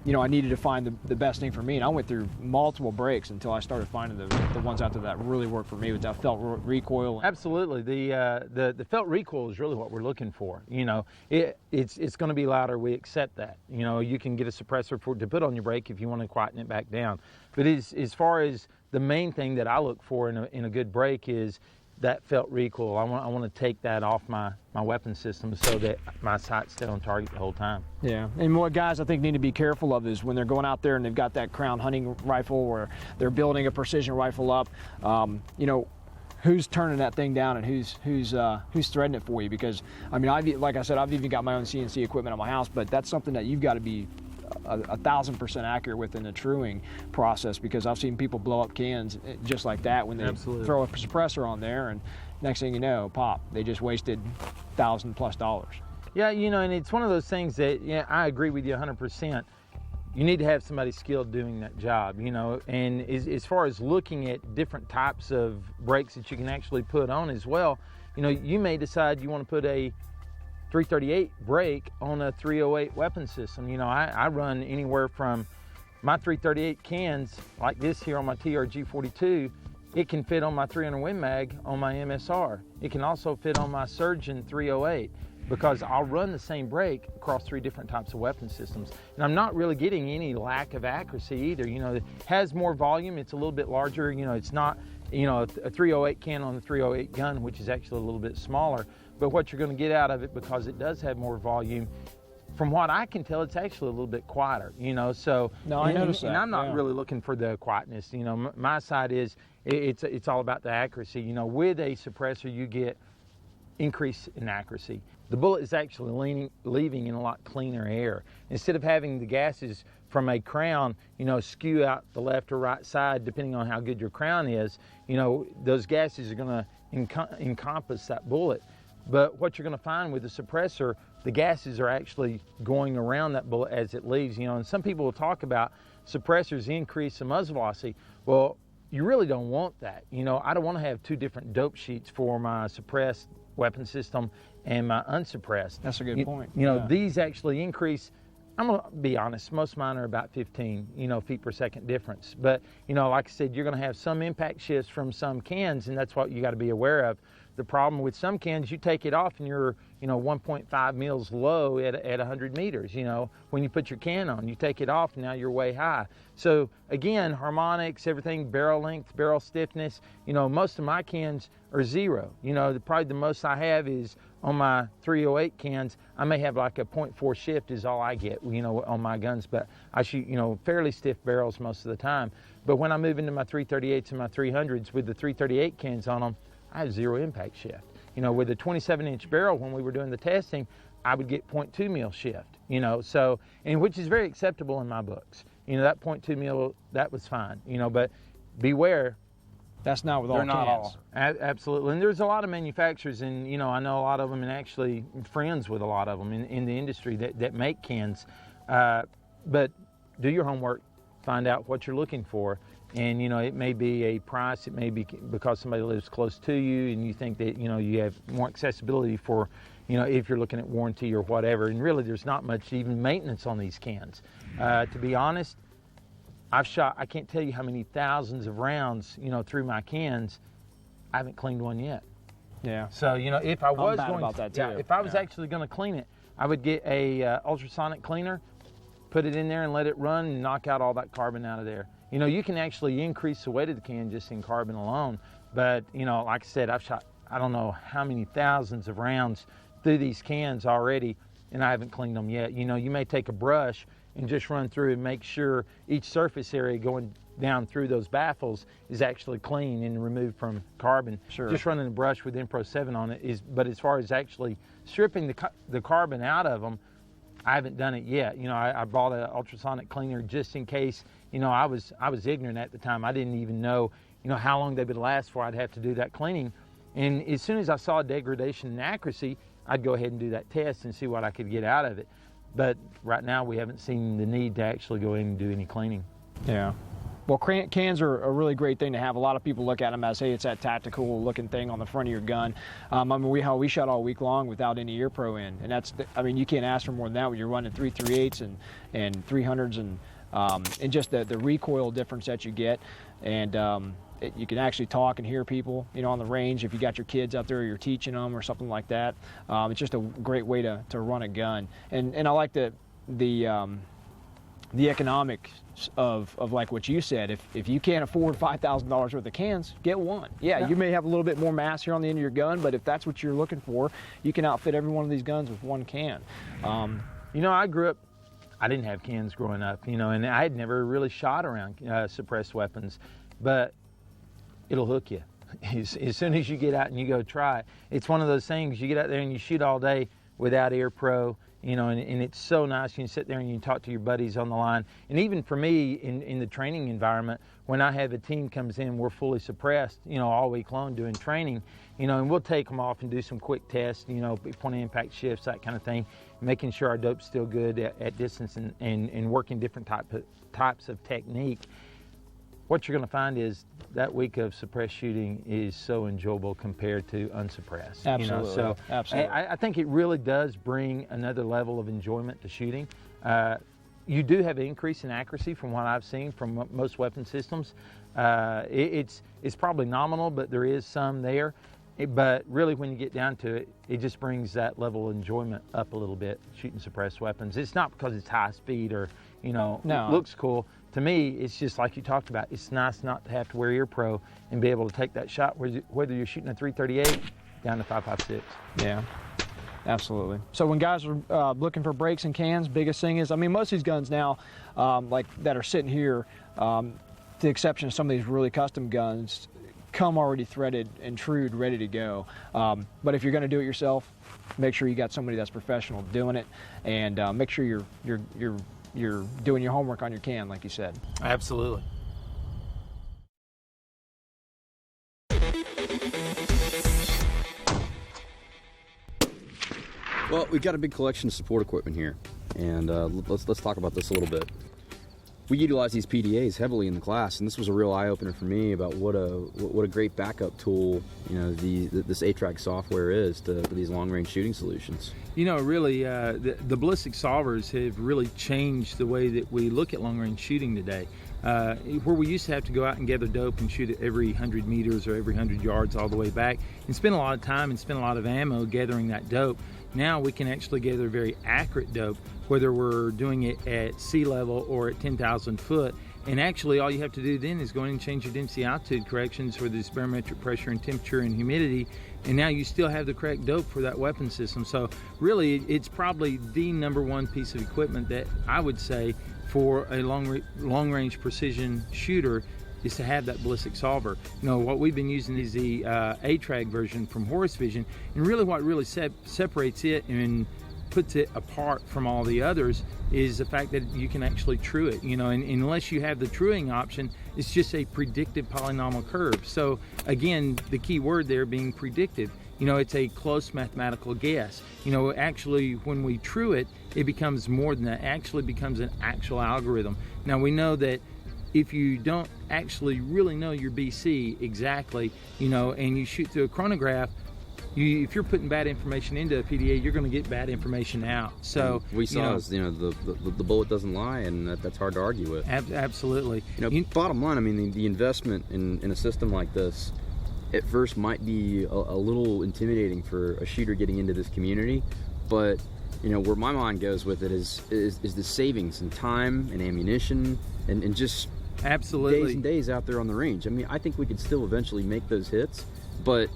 You know, I needed to find the best thing for me, and I went through multiple brakes until I started finding the ones out there that really worked for me with that felt recoil. Absolutely, the felt recoil is really what we're looking for. You know, it's going to be louder. We accept that. You know, you can get a suppressor to put on your brake if you want to quieten it back down. But as far as the main thing that I look for in a good brake is that felt recoil. I want to take that off my weapon system so that my sights stay on target the whole time. Yeah, and what guys I think need to be careful of is when they're going out there and they've got that crown hunting rifle, or they're building a precision rifle up, you know, who's turning that thing down and who's threading it for you. Because I mean, like I said, I've even got my own CNC equipment on my house, but that's something that you've got to be 1,000% accurate within the truing process, because I've seen people blow up cans just like that when they Absolutely. throw a suppressor on there, and next thing you know, pop, they just wasted $1,000+. Yeah, you know, and it's one of those things that, yeah, I agree with you 100%. You need to have somebody skilled doing that job, you know, and as far as looking at different types of brakes that you can actually put on as well, you know, you may decide you want to put a 338 brake on a 308 weapon system. You know, I run anywhere from my 338 cans like this here on my TRG 42. It can fit on my 300 Win Mag on my MSR. It can also fit on my Surgeon 308, because I'll run the same brake across 3 different types of weapon systems. And I'm not really getting any lack of accuracy either. You know, it has more volume, it's a little bit larger. You know, it's not, you know, a 308 can on the 308 gun, which is actually a little bit smaller. But what you're going to get out of it, because it does have more volume, from what I can tell, it's actually a little bit quieter, you know. So, No, I noticed that. And I'm not yeah. really looking for the quietness. You know, my side is it's all about the accuracy. You know, with a suppressor, you get increase in accuracy. The bullet is actually leaving in a lot cleaner air. Instead of having the gases from a crown, you know, skew out the left or right side, depending on how good your crown is, you know, those gases are going to encompass that bullet. But what you're going to find with the suppressor, the gases are actually going around that bullet as it leaves. You know, and some people will talk about suppressors increase the muzzle velocity. Well, you really don't want that. You know, I don't want to have 2 different dope sheets for my suppressed weapon system and my unsuppressed. That's a good point. You know, Yeah. these actually increase. I'm gonna be honest, most of mine are about 15, you know, feet per second difference. But, you know, like I said, you're gonna have some impact shifts from some cans, and that's what you gotta be aware of. The problem with some cans, you take it off and you're, you know, 1.5 mils low at 100 meters, you know. When you put your can on, you take it off and now you're way high. So again, harmonics, everything, barrel length, barrel stiffness, you know, most of my cans are 0. You know, probably the most I have is on my 308 cans, I may have like a 0.4 shift is all I get, you know, on my guns, but I shoot, you know, fairly stiff barrels most of the time. But when I move into my 338s and my 300s with the 338 cans on them, I have 0 impact shift. You know, with a 27-inch barrel, when we were doing the testing, I would get 0.2 mil shift, you know, so, and which is very acceptable in my books. You know, that 0.2 mil, that was fine, you know, but beware. That's not with all They're not cans. all. Absolutely. And there's a lot of manufacturers, and, you know, I know a lot of them, and actually friends with a lot of them in the industry that make cans. But do your homework, find out what you're looking for. And, you know, it may be a price, it may be because somebody lives close to you and you think that, you know, you have more accessibility for, you know, if you're looking at warranty or whatever. And really, there's not much even maintenance on these cans. To be honest, I've shot, I can't tell you how many thousands of rounds, you know, through my cans. I haven't cleaned one yet. Yeah. So, you know, if I was bad going about that, too. if I was actually going to clean it, I would get a ultrasonic cleaner, put it in there and let it run and knock out all that carbon out of there. You know, you can actually increase the weight of the can just in carbon alone. But, you know, like I said, I've shot, I don't know how many thousands of rounds through these cans already, and I haven't cleaned them yet. You know, you may take a brush and just run through and make sure each surface area going down through those baffles is actually clean and removed from carbon. Sure. Just running a brush with Impro 7 on it is, but as far as actually stripping the carbon out of them, I haven't done it yet. You know, I bought an ultrasonic cleaner just in case. You know, I was ignorant at the time. I didn't even know, you know, how long they would last before I'd have to do that cleaning. And as soon as I saw degradation in accuracy, I'd go ahead and do that test and see what I could get out of it. But right now, we haven't seen the need to actually go in and do any cleaning. Yeah. Well, cans are a really great thing to have. A lot of people look at them as, hey, it's that tactical looking thing on the front of your gun. I mean, we shot all week long without any ear pro in, and that's, I mean, you can't ask for more than that when you're running 338s and 300s and just the recoil difference that you get. And you can actually talk and hear people, you know, on the range if you got your kids out there or you're teaching them or something like that. It's just a great way to run a gun. And I like the economics of like what you said. If you can't afford $5,000 worth of cans, get one. Yeah, you may have a little bit more mass here on the end of your gun, but if that's what you're looking for, you can outfit every one of these guns with one can. You know, I grew up, I didn't have cans growing up, you know, and I had never really shot around suppressed weapons, but it'll hook you. as soon as you get out and you go try it. It's one of those things, you get out there and you shoot all day without Air Pro, you know, and it's so nice. You can sit there and you can talk to your buddies on the line. And even for me in the training environment, when I have a team comes in, we're fully suppressed, you know, all week long doing training, you know, and we'll take them off and do some quick tests, you know, point of impact shifts, that kind of thing, making sure our dope's still good at distance and working different types of technique. What you're going to find is that week of suppressed shooting is so enjoyable compared to unsuppressed. Absolutely. You know? So absolutely. I think it really does bring another level of enjoyment to shooting. You do have an increase in accuracy from what I've seen from most weapon systems. It's probably nominal, but there is some there. But really, when you get down to it, it just brings that level of enjoyment up a little bit, shooting suppressed weapons. It's not because it's high speed or, you know, No. it looks cool. To me, it's just like you talked about. It's nice not to have to wear Ear Pro and be able to take that shot, whether you're shooting a 338 down to 5.56. Yeah, absolutely. So when guys are looking for brakes and cans, biggest thing is, I mean, most of these guns now, like that are sitting here, to the exception of some of these really custom guns, come already threaded and trued, ready to go. But if you're going to do it yourself, make sure you got somebody that's professional doing it, and make sure you're doing your homework on your can, like you said. Absolutely. Well, we've got a big collection of support equipment here, and let's talk about this a little bit. We utilize these PDAs heavily in the class, and this was a real eye-opener for me about what a great backup tool, you know, this ATRAG software is to these long-range shooting solutions. You know, really, the ballistic solvers have really changed the way that we look at long-range shooting today. Where we used to have to go out and gather dope and shoot it every 100 meters or every 100 yards all the way back and spend a lot of time and spend a lot of ammo gathering that dope. Now we can actually gather very accurate dope, whether we're doing it at sea level or at 10,000 foot. And actually all you have to do then is go in and change your density altitude corrections for this barometric pressure and temperature and humidity, and now you still have the correct dope for that weapon system. So really, it's probably the #1 piece of equipment that I would say for a long-range precision shooter is to have that ballistic solver. You know, what we've been using is the ATRAG version from Horus Vision, and really what really separates it and puts it apart from all the others is the fact that you can actually true it, you know, and unless you have the truing option, it's just a predictive polynomial curve. So again, the key word there being predictive. You know, it's a close mathematical guess. You know, actually when we true it, it becomes more than that. It actually becomes an actual algorithm. Now we know that if you don't actually really know your BC exactly, you know, and you shoot through a chronograph, if you're putting bad information into a PDA, you're going to get bad information out. So we saw, you know, the bullet doesn't lie, and that's hard to argue with. Absolutely. You know, bottom line, I mean, the investment in a system like this at first might be a little intimidating for a shooter getting into this community, but you know, where my mind goes with it is the savings in time and ammunition and just absolutely days and days out there on the range. I mean, I think we could still eventually make those hits, but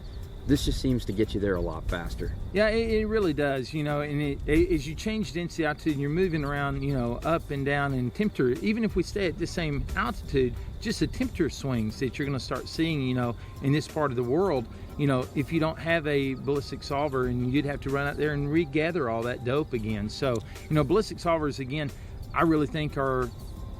this just seems to get you there a lot faster. Yeah, it really does, you know, and as you change density altitude and you're moving around, you know, up and down in temperature, even if we stay at the same altitude, just the temperature swings that you're going to start seeing, you know, in this part of the world, you know, if you don't have a ballistic solver, and you'd have to run out there and regather all that dope again. So, you know, ballistic solvers, again, I really think are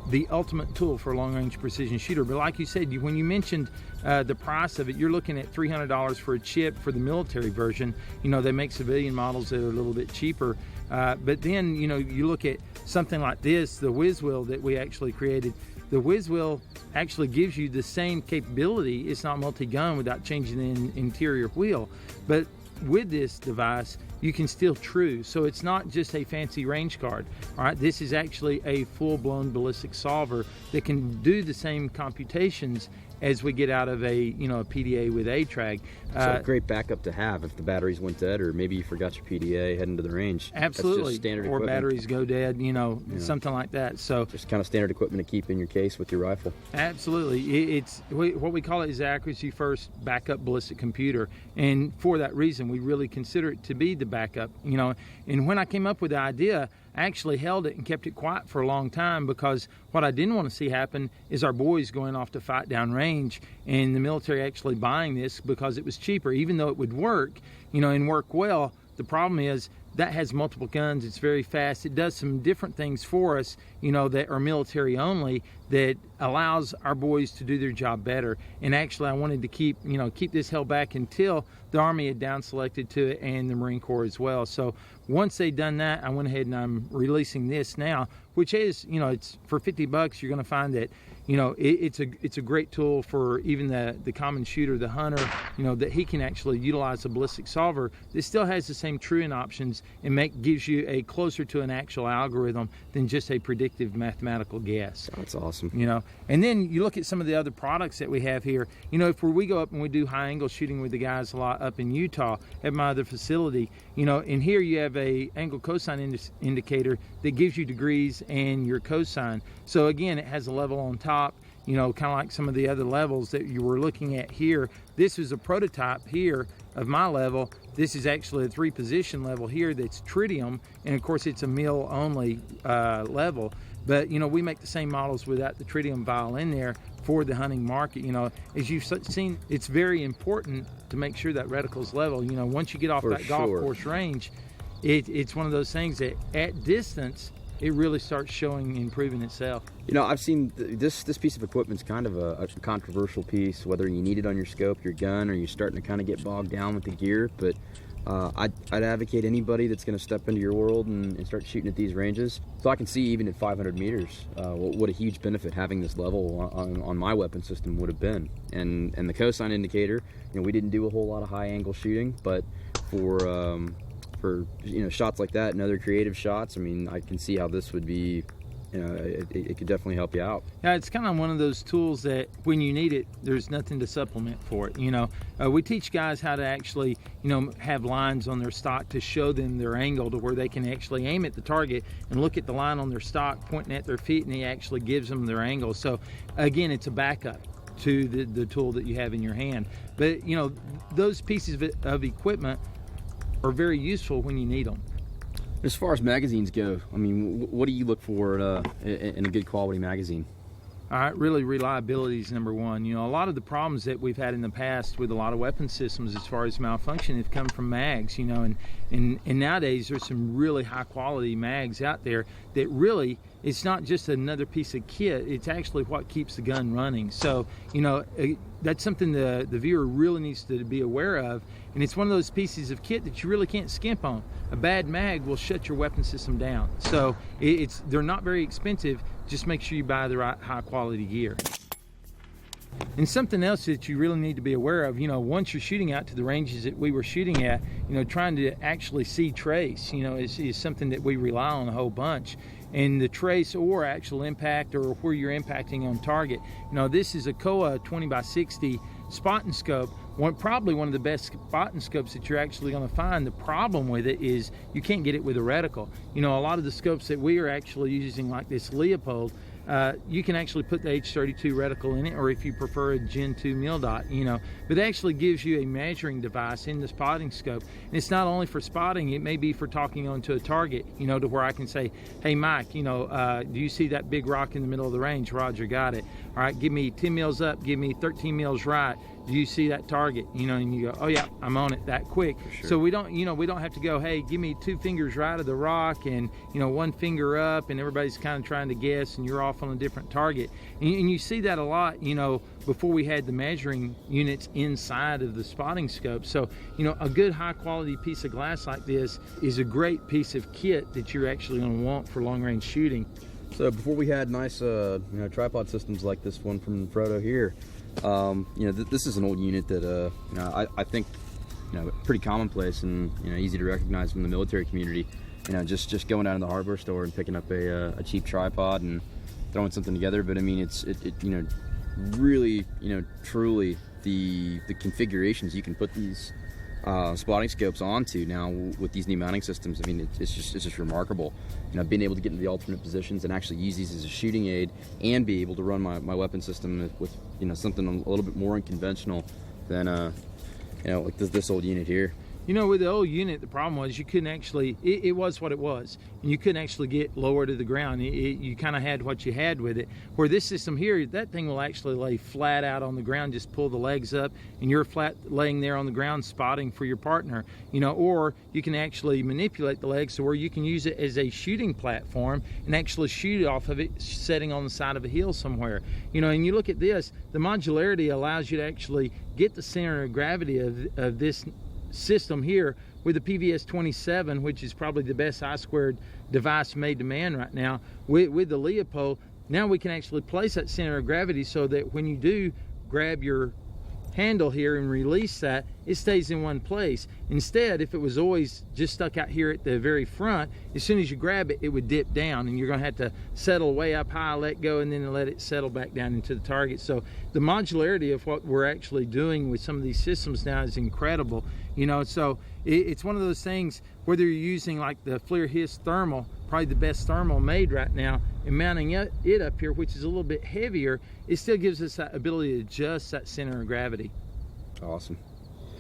the ultimate tool for a long-range precision shooter. But like you said, when you mentioned the price of it, you're looking at $300 for a chip for the military version. You know, they make civilian models that are a little bit cheaper. But then, you know, you look at something like this, the WizWheel that we actually created. The WizWheel actually gives you the same capability. It's not multi-gun without changing the interior wheel. But with this device, you can still true. So it's not just a fancy range card. All right, this is actually a full-blown ballistic solver that can do the same computations as we get out of a, you know, a PDA with ATRAG. So a great backup to have if the batteries went dead, or maybe you forgot your PDA heading to the range. Absolutely. That's just standard or equipment. Batteries go dead, you know, something like that. So just kind of standard equipment to keep in your case with your rifle. Absolutely. It's what we call it is accuracy first backup ballistic computer, and for that reason we really consider it to be the the backup, you know. And when I came up with the idea, I actually held it and kept it quiet for a long time, because what I didn't want to see happen is our boys going off to fight downrange and the military actually buying this because it was cheaper, even though it would work, you know, and work well. The problem is that has multiple guns. It's very fast. It does some different things for us, you know, that are military only, that allows our boys to do their job better. And actually, I wanted to keep this held back until the Army had down selected to it, and the Marine Corps as well. So once they'd done that, I went ahead and I'm releasing this now, which is, you know, it's for $50. You're going to find that, you know, it's a great tool for even the common shooter, the hunter, you know, that he can actually utilize a ballistic solver. This still has the same truing options and gives you a closer to an actual algorithm than just a predictive mathematical guess. That's awesome. You know, and then you look at some of the other products that we have here. You know, if we go up and we do high angle shooting with the guys a lot up in Utah at my other facility, you know, and here you have a angle cosine indicator that gives you degrees and your cosine. So again, it has a level on top, you know, kind of like some of the other levels that you were looking at here. This is a prototype here of my level. This is actually a 3-position level here that's tritium, and of course it's a mil only level. But, you know, we make the same models without the tritium vial in there for the hunting market. You know, as you've seen, it's very important to make sure that reticle's level. You know, once you get off that golf course range, it's one of those things that at distance, it really starts showing and proving itself. You know, I've seen this piece of equipment's kind of a controversial piece, whether you need it on your scope, your gun, or you're starting to kind of get bogged down with the gear. But I'd advocate anybody that's going to step into your world and start shooting at these ranges. So I can see even at 500 meters what a huge benefit having this level on my weapon system would have been. And the cosine indicator, you know, we didn't do a whole lot of high angle shooting, but for you know, shots like that and other creative shots, I mean, I can see how this would be, you know, it could definitely help you out. Yeah, it's kind of one of those tools that when you need it, there's nothing to supplement for it. You know, we teach guys how to actually, you know, have lines on their stock to show them their angle to where they can actually aim at the target and look at the line on their stock pointing at their feet, and he actually gives them their angle. So again, it's a backup to the tool that you have in your hand. But, you know, those pieces of equipment are very useful when you need them. As far as magazines go, I mean, what do you look for in a good quality magazine? All right, really, reliability is number one. You know, a lot of the problems that we've had in the past with a lot of weapon systems as far as malfunction have come from mags, you know, and nowadays there's some really high quality mags out there that really, it's not just another piece of kit, it's actually what keeps the gun running. So, you know, that's something the viewer really needs to be aware of, and it's one of those pieces of kit that you really can't skimp on. A bad mag will shut your weapon system down. So they're not very expensive, just make sure you buy the right high quality gear. And something else that you really need to be aware of, you know, once you're shooting out to the ranges that we were shooting at, you know, trying to actually see trace, you know, is something that we rely on a whole bunch. And the trace or actual impact, or where you're impacting on target. You know, this is a Kowa 20x60 spotting scope, probably one of the best spotting scopes that you're actually going to find. The problem with it is you can't get it with a reticle. You know, a lot of the scopes that we are actually using, like this Leupold, you can actually put the H32 reticle in it, or if you prefer a Gen 2 mil dot, you know, but it actually gives you a measuring device in the spotting scope. And it's not only for spotting, it may be for talking onto a target, you know, to where I can say, hey Mike, you know, do you see that big rock in the middle of the range? Roger, got it. All right, give me 10 mils up, give me 13 mils right. Do you see that target? You know, and you go, oh yeah, I'm on it that quick. Sure. So we don't have to go, hey, give me 2 fingers right of the rock and, you know, 1 finger up, and everybody's kind of trying to guess and you're off on a different target. And you see that a lot, you know, before we had the measuring units inside of the spotting scope. So, you know, a good high quality piece of glass like this is a great piece of kit that you're actually going to want for long range shooting. So before we had nice, you know, tripod systems like this one from Frodo here, you know, this is an old unit that, you know, I think, you know, pretty commonplace and, you know, easy to recognize from the military community. You know, just going down to the hardware store and picking up a cheap tripod and throwing something together. But I mean, it you know, really, you know, truly the configurations you can put these spotting scopes onto now with these new mounting systems. I mean, it's just remarkable. You know, being able to get into the alternate positions and actually use these as a shooting aid, and be able to run my weapon system with, you know, something a little bit more unconventional than you know, like this old unit here. You know, with the old unit, the problem was you couldn't actually, it was what it was, and you couldn't actually get lower to the ground. You kind of had what you had with it. Where this system here, that thing will actually lay flat out on the ground, just pull the legs up, and you're flat laying there on the ground spotting for your partner. You know, or you can actually manipulate the legs to where you can use it as a shooting platform and actually shoot off of it, setting on the side of a hill somewhere. You know, and you look at this, the modularity allows you to actually get the center of gravity of this system here with the PVS 27, which is probably the best I-squared device made to man right now. With the Leupold, now we can actually place that center of gravity so that when you do grab your handle here and release that, it stays in one place. Instead, if it was always just stuck out here at the very front, as soon as you grab it, it would dip down, and you're going to have to settle way up high, let go, and then let it settle back down into the target. So the modularity of what we're actually doing with some of these systems now is incredible. You know, so it's one of those things, whether you're using like the FLIR HISS thermal, probably the best thermal made right now, and mounting it up here, which is a little bit heavier, it still gives us that ability to adjust that center of gravity. Awesome.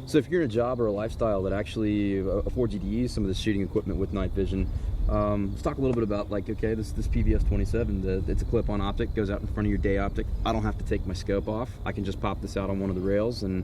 So if you're in a job or a lifestyle that actually affords you to use some of this shooting equipment with night vision, let's talk a little bit about, like, okay, this PVS 27, it's a clip-on optic, goes out in front of your day optic. I don't have to take my scope off. I can just pop this out on one of the rails, and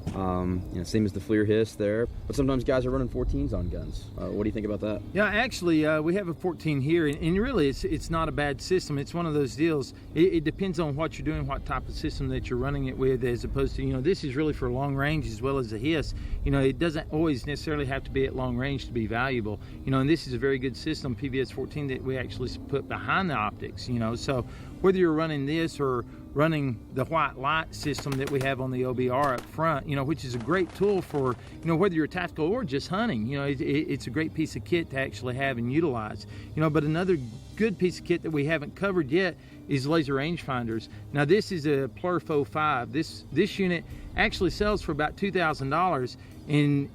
you know, same as the FLIR HISS there. But sometimes guys are running 14s on guns. What do you think about that? Yeah, actually, we have a 14 here, and really it's not a bad system. It's one of those deals. It depends on what you're doing, what type of system that you're running it with, as opposed to, you know, this is really for long range as well as a HISS. You know, it doesn't always necessarily have to be at long range to be valuable. You know, and this is a very good system, PVS 14, that we actually put behind the optics, you know. So whether you're running this or running the white light system that we have on the OBR up front, you know, which is a great tool for, you know, whether you're tactical or just hunting, you know, it's a great piece of kit to actually have and utilize. You know, but another good piece of kit that we haven't covered yet is laser rangefinders. Now this is a Plurfo 5. This unit actually sells for about $2,000, and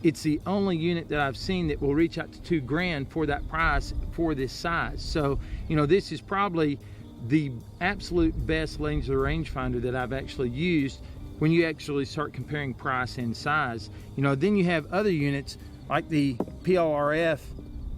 it's the only unit that I've seen that will reach out to $2,000 for that price for this size. So, you know, this is probably the absolute best laser rangefinder that I've actually used when you actually start comparing price and size. You know, then you have other units like the PLRF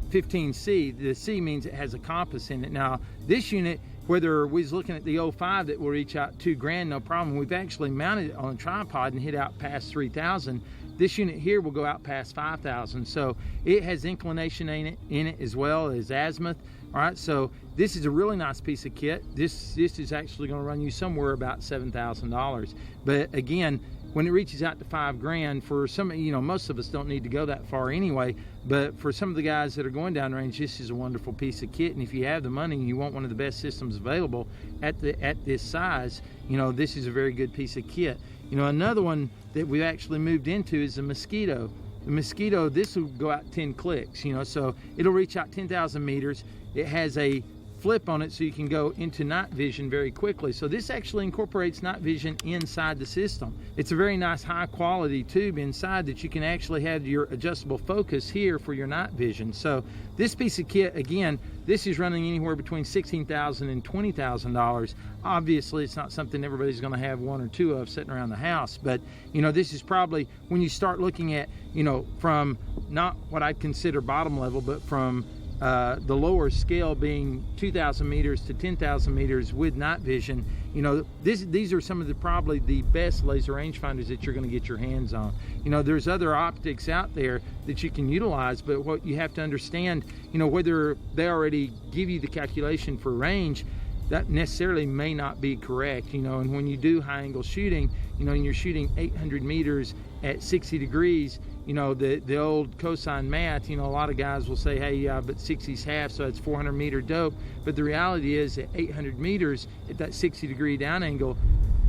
15C. The C means it has a compass in it. Now this unit, whether we was looking at the 05 that will reach out $2,000, no problem. We've actually mounted it on a tripod and hit out past 3,000. This unit here will go out past 5,000. So it has inclination in it as well as azimuth. All right, so this is a really nice piece of kit. This is actually going to run you somewhere about $7,000. But again, when it reaches out to $5,000, for some, you know, most of us don't need to go that far anyway. But for some of the guys that are going down range, this is a wonderful piece of kit. And if you have the money and you want one of the best systems available at this size, you know, this is a very good piece of kit. You know, another one that we actually moved into is the Mosquito. The Mosquito, this will go out 10 clicks, you know, so it'll reach out 10,000 meters. It has a flip on it so you can go into night vision very quickly. So this actually incorporates night vision inside the system. It's a very nice high quality tube inside that you can actually have your adjustable focus here for your night vision. So this piece of kit, again, this is running anywhere between $16,000 and $20,000. Obviously it's not something everybody's going to have one or two of sitting around the house, but you know, this is probably when you start looking at, you know, from not what I'd consider bottom level, but from the lower scale being 2,000 meters to 10,000 meters with night vision. You know, these are some of the probably the best laser rangefinders that you're going to get your hands on. You know, there's other optics out there that you can utilize, but what you have to understand, you know, whether they already give you the calculation for range, that necessarily may not be correct, you know. And when you do high angle shooting, you know, and you're shooting 800 meters at 60 degrees, you know, the old cosine math, you know, a lot of guys will say, hey, yeah, but 60's half, so it's 400 meter dope. But the reality is at 800 meters at that 60 degree down angle,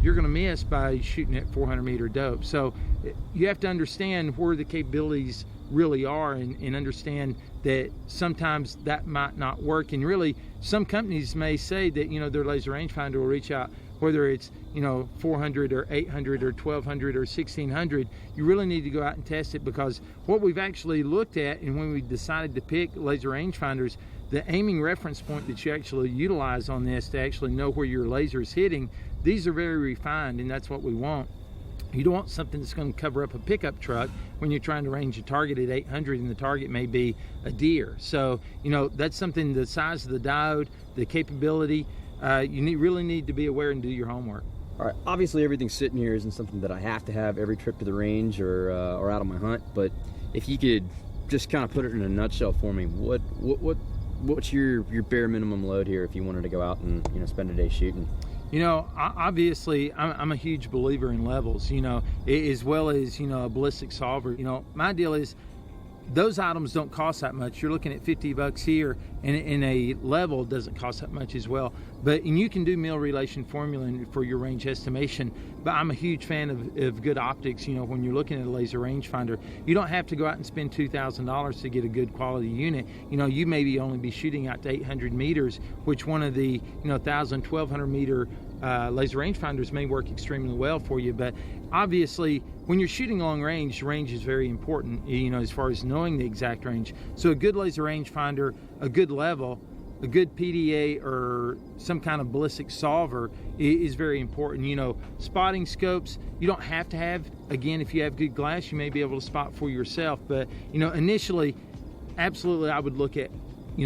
you're going to miss by shooting at 400 meter dope. So you have to understand where the capabilities really are, and understand that sometimes that might not work. And really, some companies may say that, you know, their laser rangefinder will reach out, whether it's, you know, 400 or 800 or 1200 or 1600. You really need to go out and test it, because what we've actually looked at, and when we decided to pick laser rangefinders, the aiming reference point that you actually utilize on this to actually know where your laser is hitting, these are very refined, and that's what we want. You don't want something that's going to cover up a pickup truck when you're trying to range a target at 800 and the target may be a deer. So, that's something, the size of the diode, the capability, you really need to be aware and do your homework. All right, obviously everything sitting here isn't something that I have to have every trip to the range or out on my hunt, but if you could just kind of put it in a nutshell for me, what's your bare minimum load here if you wanted to go out and spend a day shooting? Obviously, I'm a huge believer in levels, as well as, a ballistic solver. My deal is those items don't cost that much. You're looking at $50 here, and in a level doesn't cost that much as well. And you can do meal relation formula for your range estimation, but I'm a huge fan of good optics. When you're looking at a laser rangefinder, you don't have to go out and spend $2,000 to get a good quality unit. You maybe only be shooting out to 800 meters, which one of the 1,000, 1,200 meter laser rangefinders may work extremely well for you. But obviously, when you're shooting long range, range is very important, as far as knowing the exact range. So a good laser rangefinder, a good level, a good PDA or some kind of ballistic solver is very important. Spotting scopes, you don't have to have. Again, if you have good glass, you may be able to spot for yourself. But, initially, absolutely, I would look at,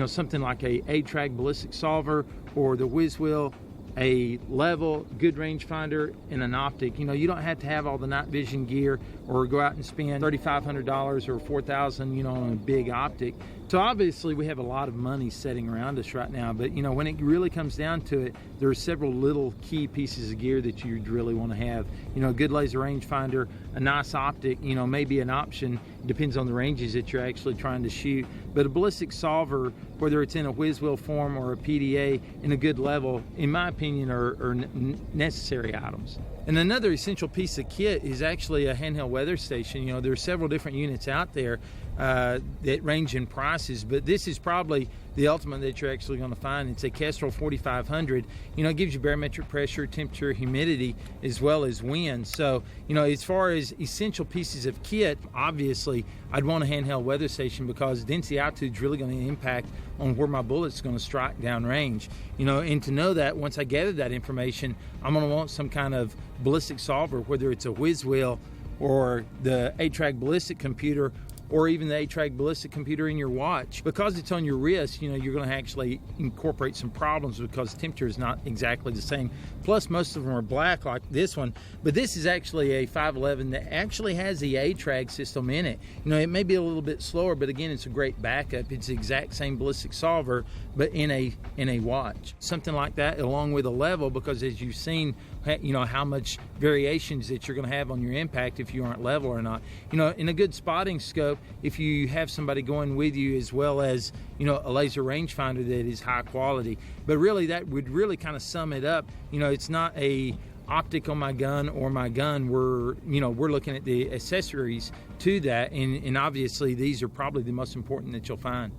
something like a A-Track ballistic solver or the WizWheel, a level, good rangefinder, and an optic. You don't have to have all the night vision gear or go out and spend $3,500 or $4,000, on a big optic. So obviously we have a lot of money sitting around us right now, but when it really comes down to it, there are several little key pieces of gear that you really want to have. A good laser rangefinder, a nice optic, maybe an option. It depends on the ranges that you're actually trying to shoot. But a ballistic solver, whether it's in a WizWheel form or a PDA in a good level, in my opinion, are necessary items. And another essential piece of kit is actually a handheld weather station. There are several different units out there that range in prices, but this is probably the ultimate that you're actually going to find. It's a Kestrel 4500. It gives you barometric pressure, temperature, humidity, as well as wind. So, as far as essential pieces of kit, obviously, I'd want a handheld weather station because density altitude is really going to impact on where my bullet's going to strike downrange. And to know that, once I gather that information, I'm going to want some kind of ballistic solver, whether it's a WizWheel or the A-Track ballistic computer, or even the A-Track ballistic computer in your watch. Because it's on your wrist, you're going to actually incorporate some problems because temperature is not exactly the same. Plus, most of them are black like this one, but this is actually a 511 that actually has the A-Track system in it. It may be a little bit slower, but again, it's a great backup. It's the exact same ballistic solver, but in a watch. Something like that, along with a level, because as you've seen, how much variations that you're going to have on your impact if you aren't level or not. In a good spotting scope, if you have somebody going with you as well as, a laser rangefinder that is high quality. But really, that would really kind of sum it up. It's not a optic on my gun or my gun. We're looking at the accessories to that, and obviously these are probably the most important that you'll find.